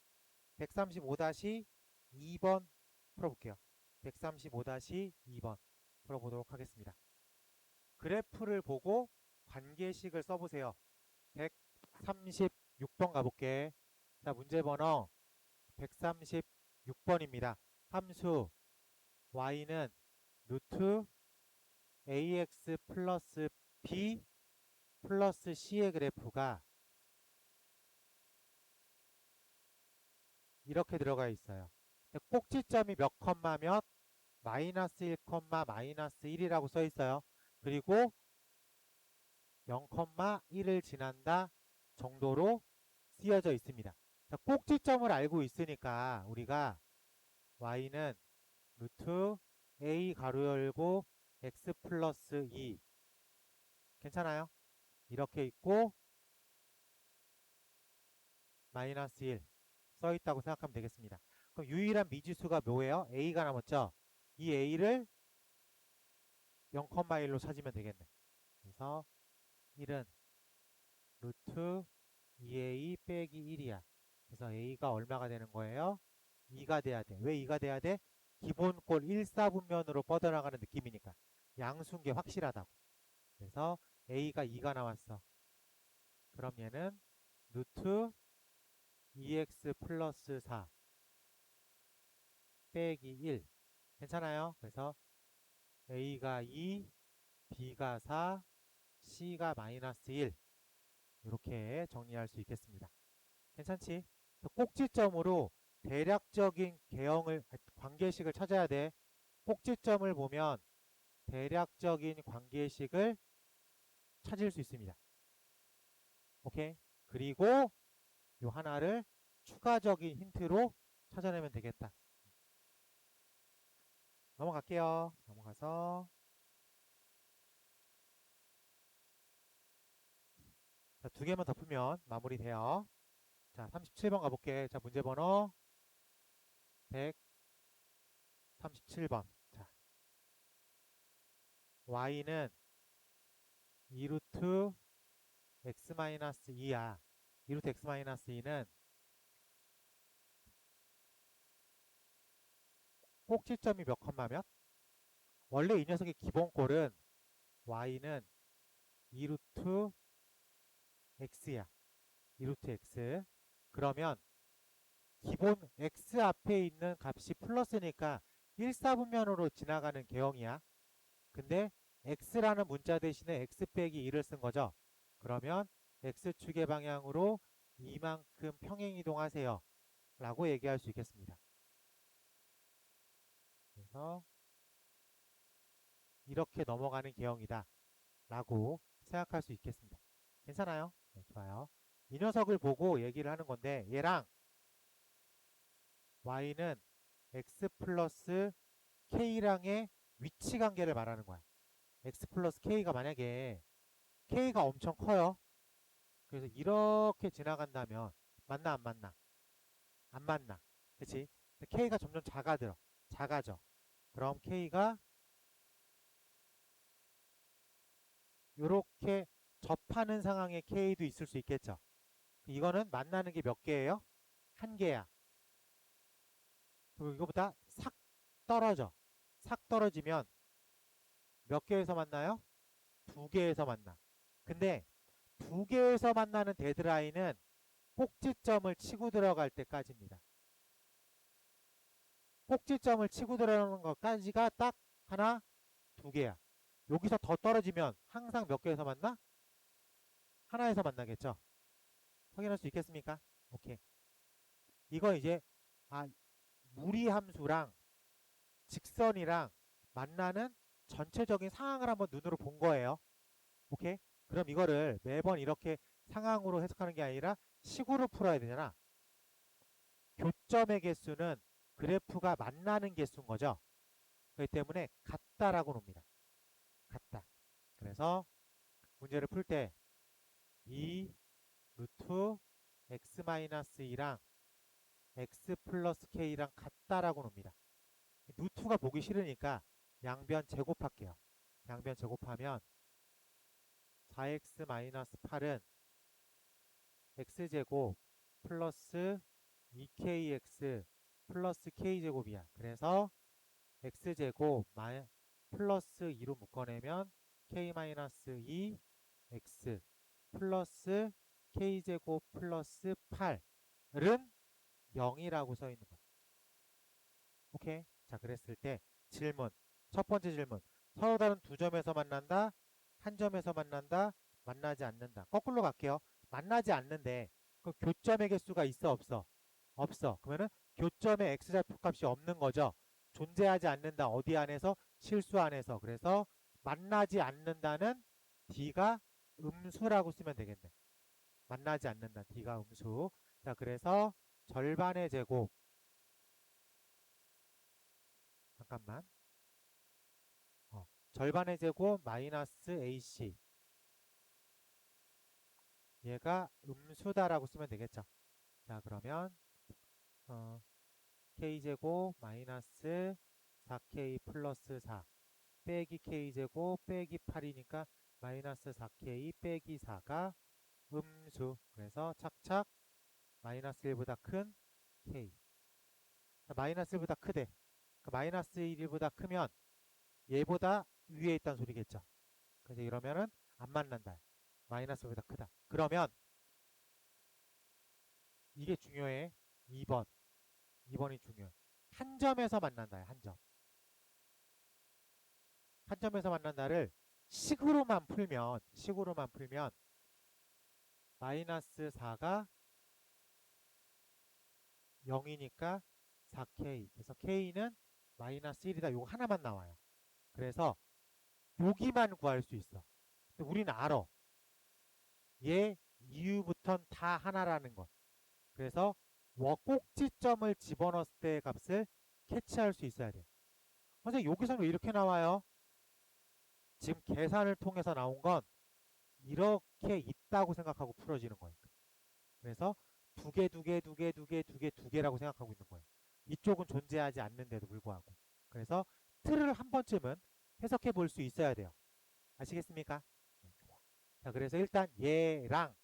135-2번 풀어볼게요. 135-2번 풀어보도록 하겠습니다. 그래프를 보고 관계식을 써보세요. 136번 가볼게. 자, 문제 번호 136번입니다. 함수 y는 루트 ax 플러스 b 플러스 c의 그래프가 이렇게 들어가 있어요. 꼭지점이 몇 컴마 몇? 마이너스 1, 마이너스 1이라고 써 있어요. 그리고 0,1을 지난다 정도로 쓰여져 있습니다. 자, 꼭지점을 알고 있으니까 우리가 y는 루트 a 가로 열고 x 플러스 2 괜찮아요? 이렇게 있고 마이너스 1 써 있다고 생각하면 되겠습니다. 그럼 유일한 미지수가 뭐예요? a가 남았죠? 이 a를 0,1로 찾으면 되겠네. 그래서 1은 루트 2a 빼기 1이야. 그래서 a가 얼마가 되는 거예요? 2가 돼야 돼. 왜 2가 돼야 돼? 기본꼴 1사분면으로 뻗어나가는 느낌이니까. 양수인 게 확실하다고. 그래서 a가 2가 나왔어. 그럼 얘는 루트 2x 플러스 4 빼기 1 괜찮아요? 그래서 a가 2, b가 4, c가 마이너스 1 이렇게 정리할 수 있겠습니다. 괜찮지? 꼭지점으로 대략적인 관계식을 찾아야 돼. 꼭지점을 보면 대략적인 관계식을 찾을 수 있습니다. 오케이? 그리고 요 하나를 추가적인 힌트로 찾아내면 되겠다. 넘어갈게요. 넘어가서 자, 두 개만 더 풀면 마무리돼요. 자, 37번 가볼게. 자, 문제 번호 137번. 자, y는 2루트 x-2야. 2루트 x-2는 꼭지점이 몇 컴마면? 원래 이 녀석의 기본꼴은 y는 2루트 x야. 2루트 x. 그러면 기본 x 앞에 있는 값이 플러스니까 1사분면으로 지나가는 개형이야. 근데 x라는 문자 대신에 x 빼기 2를 쓴 거죠. 그러면 x축의 방향으로 이만큼 평행이동하세요. 라고 얘기할 수 있겠습니다. 그래서 이렇게 넘어가는 개형이다. 라고 생각할 수 있겠습니다. 괜찮아요? 네, 좋아요. 이 녀석을 보고 얘기를 하는 건데 얘랑 y는 x 플러스 k랑의 위치 관계를 말하는 거야. x 플러스 k가 만약에 k가 엄청 커요. 그래서 이렇게 지나간다면 맞나 안 맞나? 안 맞나? 그치? k가 점점 작아져. 그럼 k가 이렇게 접하는 상황의 k도 있을 수 있겠죠. 이거는 만나는 게 몇 개예요? 한 개야. 그리고 이거보다 싹 떨어져. 싹 떨어지면 몇 개에서 만나요? 두 개에서 만나. 근데 두 개에서 만나는 데드라인은 꼭지점을 치고 들어갈 때까지입니다. 꼭지점을 치고 들어가는 것까지가 딱 하나, 두 개야. 여기서 더 떨어지면 항상 몇 개에서 만나? 하나에서 만나겠죠. 확인할 수 있겠습니까? 오케이. 이거 이제 무리함수랑 직선이랑 만나는 전체적인 상황을 한번 눈으로 본 거예요. 오케이? 그럼 이거를 매번 이렇게 상황으로 해석하는 게 아니라 식으로 풀어야 되잖아. 교점의 개수는 그래프가 만나는 개수인 거죠. 그렇기 때문에 같다라고 놉니다. 같다. 그래서 문제를 풀 때 2 루트 x-2랑 x 플러스 k랑 같다라고 놉니다. 루트가 보기 싫으니까 양변 제곱할게요. 양변 제곱하면 4x-8은 x제곱 플러스 2kx 플러스 k제곱이야. 그래서 x제곱 플러스 2로 묶어내면 k-2 x 플러스 k제곱 플러스 8은 0이라고 써 있는 거야. 오케이? 자, 그랬을 때 질문. 첫 번째 질문. 서로 다른 두 점에서 만난다? 한 점에서 만난다? 만나지 않는다. 거꾸로 갈게요. 만나지 않는데 그 교점의 개수가 있어 없어? 없어. 그러면은 교점의 x좌표값이 없는 거죠. 존재하지 않는다. 어디 안에서? 실수 안에서. 그래서 만나지 않는다는 D가 음수라고 쓰면 되겠네. 만나지 않는다. D가 음수. 자, 그래서 절반의 제곱. 잠깐만. 절반의 제곱 마이너스 AC. 얘가 음수다라고 쓰면 되겠죠. 자, 그러면 k제곱 마이너스 4k 플러스 4 빼기 k제곱 빼기 8이니까 마이너스 4k 빼기 4가 음수. 그래서 착착 마이너스 1보다 큰 k. 자, 마이너스 1보다 크대. 그 마이너스 1보다 크면 얘보다 위에 있다는 소리겠죠. 그래서 이러면은 안 만난다. 마이너스 1보다 크다. 그러면 이게 중요해. 2번. 2번이 중요해. 한 점에서 만난다. 한 점. 한 점에서 만난다를 식으로만 풀면 마이너스 4가 0이니까 4k. 그래서 k는 마이너스 1이다. 요거 하나만 나와요. 그래서 여기만 구할 수 있어. 근데 우리는 알아. 얘 이유부터는 다 하나라는 것. 그래서 꼭지점을 집어넣었을 때의 값을 캐치할 수 있어야 돼. 선생님 여기서는 왜 이렇게 나와요? 지금 계산을 통해서 나온 건 이렇게 있다고 생각하고 풀어지는 거예요. 그래서 두 개, 두 개라고 생각하고 있는 거예요. 이쪽은 존재하지 않는데도 불구하고. 그래서 틀을 한 번쯤은 해석해 볼 수 있어야 돼요. 아시겠습니까? 네, 좋아. 자, 그래서 일단 얘랑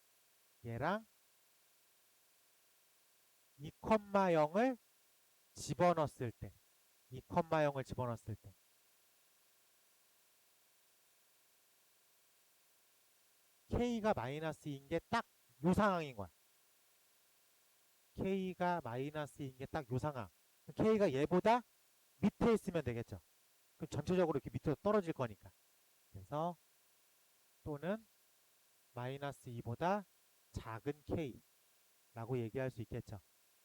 2,0을 집어넣었을 때 2,0을 집어넣었을 때 K가 마이너스인 게 딱 요 상황인 거야. K가 마이너스인 게 딱 요 상황. K가 얘보다 밑에 있으면 되겠죠. 그럼 전체적으로 이렇게 밑으로 떨어질 거니까. 그래서 또는 마이너스 2보다 작은 K라고 얘기할 수 있겠죠.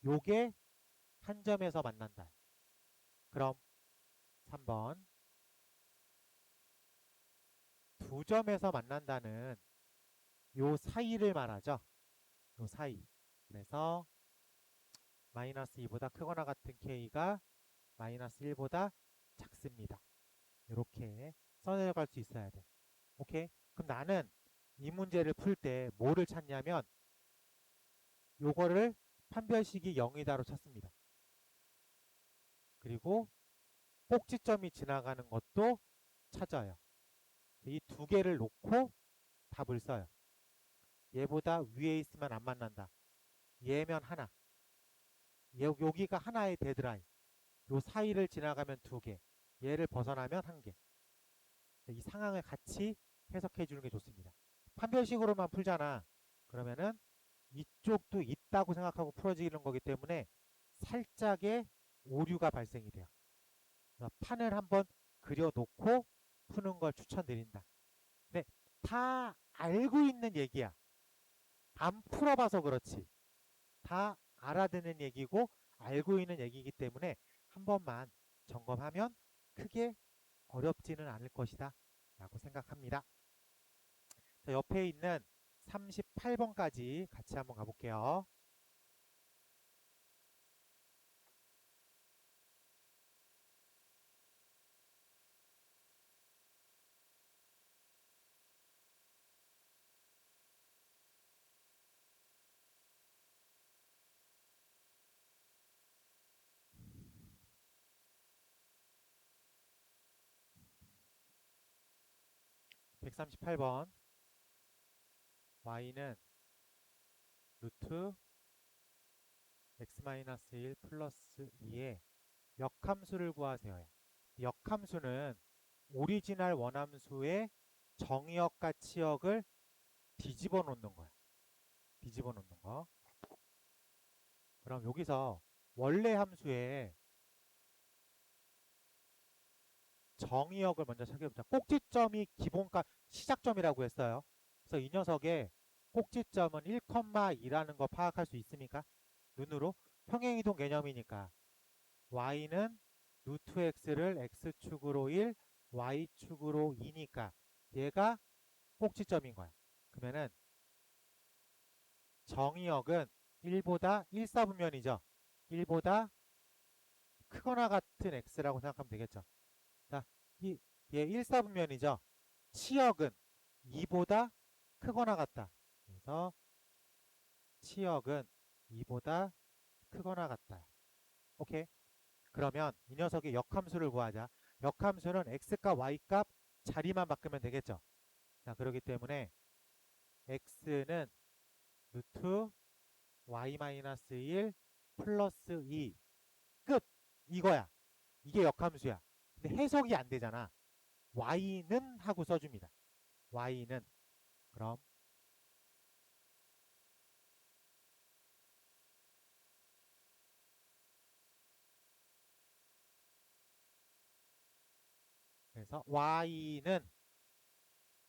요게 한 점에서 만난다. 그럼 3번 두 점에서 만난다는 요 사이를 말하죠. 요 사이. 그래서 마이너스 2보다 크거나 같은 K가 마이너스 1보다 작습니다. 이렇게 써내려갈 수 있어야 돼. 오케이? 그럼 나는 이 문제를 풀 때 뭐를 찾냐면 요거를 판별식이 0이다로 찾습니다. 그리고 꼭지점이 지나가는 것도 찾아요. 이 두 개를 놓고 답을 써요. 얘보다 위에 있으면 안 만난다. 얘면 하나. 여기가 하나의 데드라인. 요 사이를 지나가면 두 개. 얘를 벗어나면 한 개. 이 상황을 같이 해석해 주는 게 좋습니다. 판별식으로만 풀잖아. 그러면은 이쪽도 있다고 생각하고 풀어지는 거기 때문에 살짝의 오류가 발생이 돼요. 판을 한번 그려놓고 푸는 걸 추천드린다. 근데 다 알고 있는 얘기야. 안 풀어봐서 그렇지. 다 알아듣는 얘기고 알고 있는 얘기이기 때문에 한 번만 점검하면 크게 어렵지는 않을 것이다 라고 생각합니다. 자, 옆에 있는 38번까지 같이 한번 가볼게요. 138번 y는 루트 x-1 플러스 2의 역함수를 구하세요. 역함수는 오리지널 원함수의 정의역과 치역을 뒤집어 놓는 거야. 뒤집어 놓는 거. 그럼 여기서 원래 함수의 정의역을 먼저 찾아보자. 꼭지점이 기본값 시작점이라고 했어요. 그래서 이 녀석의 꼭지점은 1,2라는 거 파악할 수 있습니까? 눈으로 평행이동 개념이니까 y는 루트 x를 x축으로 1, y축으로 2니까 얘가 꼭지점인 거야. 그러면은 정의역은 1보다 1사분면이죠. 1보다 크거나 같은 x라고 생각하면 되겠죠. 자, 얘 1사분면이죠. 치역은 2보다 크거나 같다. 그래서 치역은 2보다 크거나 같다. 오케이? 그러면 이 녀석의 역함수를 구하자. 역함수는 x값, y값 자리만 바꾸면 되겠죠. 자, 그렇기 때문에 x는 루트 y-1 플러스 2 끝! 이거야. 이게 역함수야. 근데 해석이 안 되잖아. y는 하고 써줍니다. y는 그럼 그래서 y는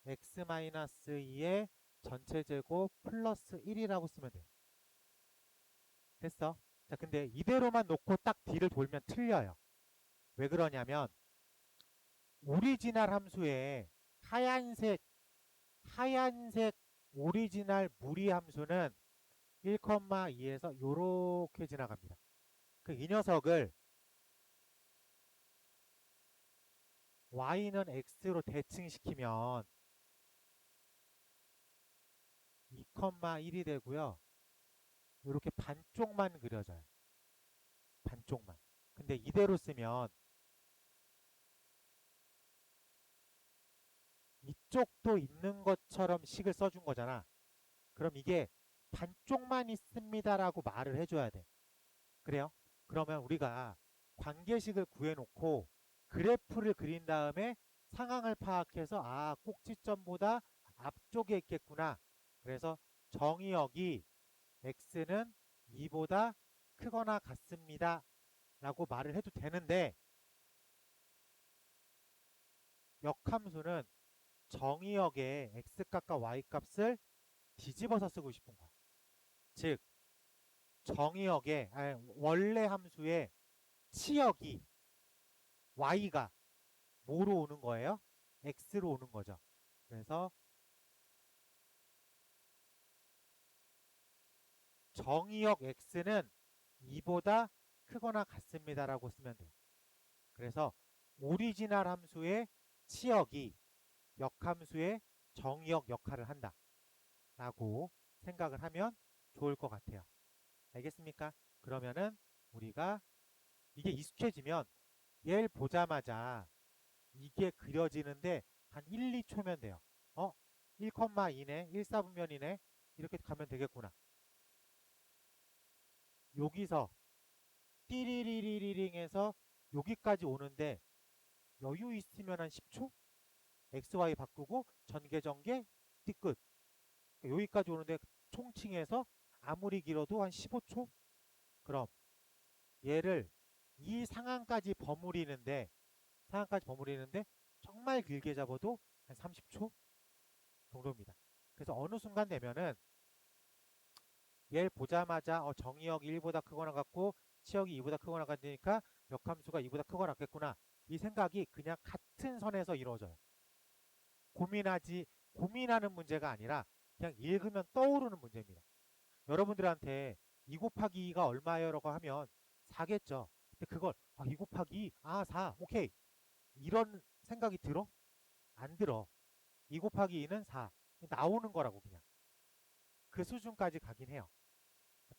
x-2의 전체 제곱 플러스 1이라고 쓰면 돼. 됐어? 자, 근데 이대로만 놓고 딱 뒤를 돌면 틀려요. 왜 그러냐면 오리지널 함수의 하얀색 오리지널 무리 함수는 1,2에서 요렇게 지나갑니다. 이 녀석을 y는 x로 대칭시키면 2,1이 되고요. 이렇게 반쪽만 그려져요. 반쪽만. 근데 이대로 쓰면 이쪽도 있는 것처럼 식을 써준 거잖아. 그럼 이게 반쪽만 있습니다라고 말을 해줘야 돼. 그래요? 그러면 우리가 관계식을 구해놓고 그래프를 그린 다음에 상황을 파악해서 아, 꼭지점보다 앞쪽에 있겠구나. 그래서 정의역이 x는 2보다 크거나 같습니다. 라고 말을 해도 되는데 역함수는 정의역의 x값과 y값을 뒤집어서 쓰고 싶은 거야. 즉 정의역의 원래 함수의 치역이 y가 뭐로 오는 거예요? x로 오는 거죠. 그래서 정의역 x는 2보다 크거나 같습니다라고 쓰면 돼요. 그래서 오리지널 함수의 치역이 역함수의 정의역 역할을 한다 라고 생각을 하면 좋을 것 같아요. 알겠습니까? 그러면은 우리가 이게 익숙해지면 얘를 보자마자 이게 그려지는데 한 1, 2초면 돼요. 1,2네, 1사분면이네 이렇게 가면 되겠구나. 여기서 띠리리리링에서 여기까지 오는데 여유 있으면 한 10초? XY 바꾸고 전개 뒤끝. 여기까지 오는데 총칭해서 아무리 길어도 한 15초? 그럼 얘를 이 상황까지 버무리는데 정말 길게 잡아도 한 30초 정도입니다. 그래서 어느 순간 되면은 얘를 보자마자 정의역이 1보다 크거나 같고 치역이 2보다 크거나 같으니까 역함수가 2보다 크거나 같겠구나. 이 생각이 그냥 같은 선에서 이루어져요. 고민하는 문제가 아니라 그냥 읽으면 떠오르는 문제입니다. 여러분들한테 2 곱하기 2가 얼마예요? 라고 하면 4겠죠. 근데 그걸 2 곱하기 2, 4, 오케이. 이런 생각이 들어? 안 들어. 2 곱하기 2는 4. 나오는 거라고 그냥. 그 수준까지 가긴 해요.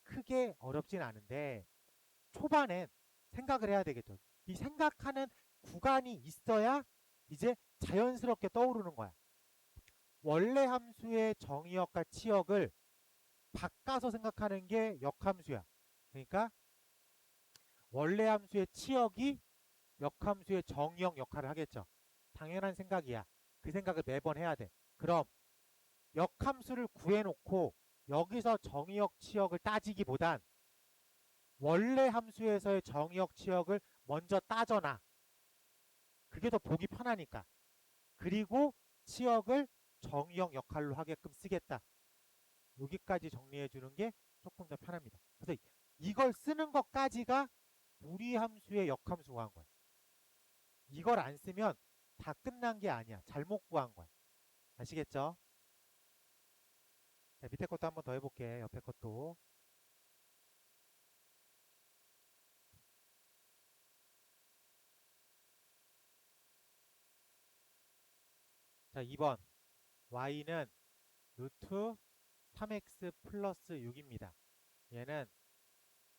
크게 어렵진 않은데 초반엔 생각을 해야 되겠죠. 이 생각하는 구간이 있어야 이제 자연스럽게 떠오르는 거야. 원래 함수의 정의역과 치역을 바꿔서 생각하는 게 역함수야. 그러니까 원래 함수의 치역이 역함수의 정의역 역할을 하겠죠. 당연한 생각이야. 그 생각을 매번 해야 돼. 그럼 역함수를 구해놓고 여기서 정의역 치역을 따지기보단 원래 함수에서의 정의역 치역을 먼저 따져놔. 그게 더 보기 편하니까. 그리고 치역을 정의역 역할로 하게끔 쓰겠다. 여기까지 정리해 주는 게 조금 더 편합니다. 그래서 이걸 쓰는 것까지가 무리함수의 역함수 구한 거야. 이걸 안 쓰면 다 끝난 게 아니야. 잘못 구한 거야. 아시겠죠? 자, 밑에 것도 한번 더 해볼게. 옆에 것도. 자, 2번. y는 루트 3x 플러스 6입니다. 얘는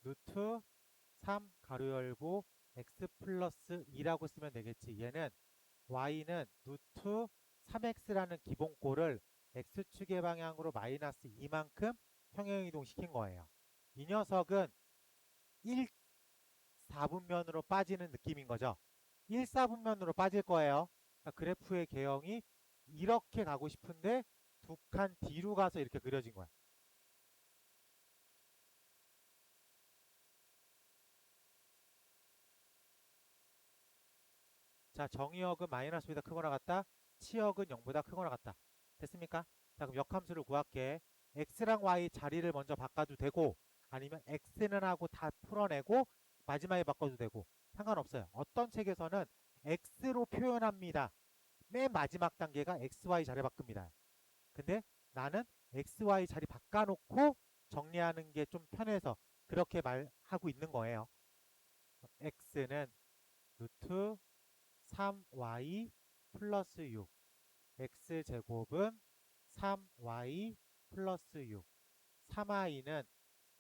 루트 3 가로 열고 x 플러스 2라고 쓰면 되겠지. 얘는 y는 루트 3x라는 기본꼴을 x축의 방향으로 마이너스 2만큼 평행이동 시킨 거예요. 이 녀석은 1, 4분면으로 빠지는 느낌인 거죠. 1, 4분면으로 빠질 거예요. 그러니까 그래프의 개형이 이렇게 가고 싶은데 두 칸 뒤로 가서 이렇게 그려진 거야. 자, 정의역은 마이너스보다 크거나 같다. 치역은 0보다 크거나 같다. 됐습니까? 자, 그럼 역함수를 구할게. x랑 y 자리를 먼저 바꿔도 되고 아니면 x는 하고 다 풀어내고 마지막에 바꿔도 되고 상관없어요. 어떤 책에서는 x로 표현합니다. 맨 마지막 단계가 xy 자리 바꿉니다. 근데 나는 xy 자리 바꿔놓고 정리하는 게 좀 편해서 그렇게 말하고 있는 거예요. x는 루트 3y 플러스 6 x제곱은 3y 플러스 6 3i는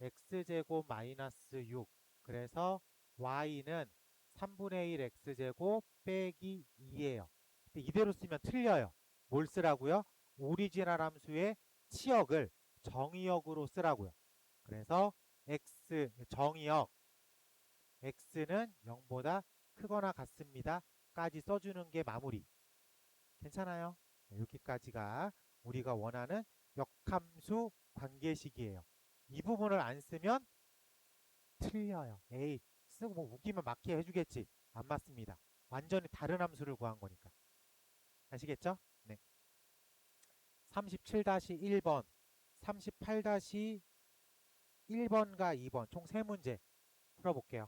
x제곱 마이너스 6 그래서 y는 3분의 1 x제곱 빼기 2예요. 근데 이대로 쓰면 틀려요. 뭘 쓰라고요? 오리지널 함수의 치역을 정의역으로 쓰라고요. 그래서 x 정의역 x는 0보다 크거나 같습니다. 까지 써주는 게 마무리. 괜찮아요? 네, 여기까지가 우리가 원하는 역함수 관계식이에요. 이 부분을 안 쓰면 틀려요. 에이, 쓰고 뭐 웃기면 맞게 해주겠지. 안 맞습니다. 완전히 다른 함수를 구한 거니까. 아시겠죠? 네. 37-1번, 38-1번과 2번 총 3문제 풀어볼게요.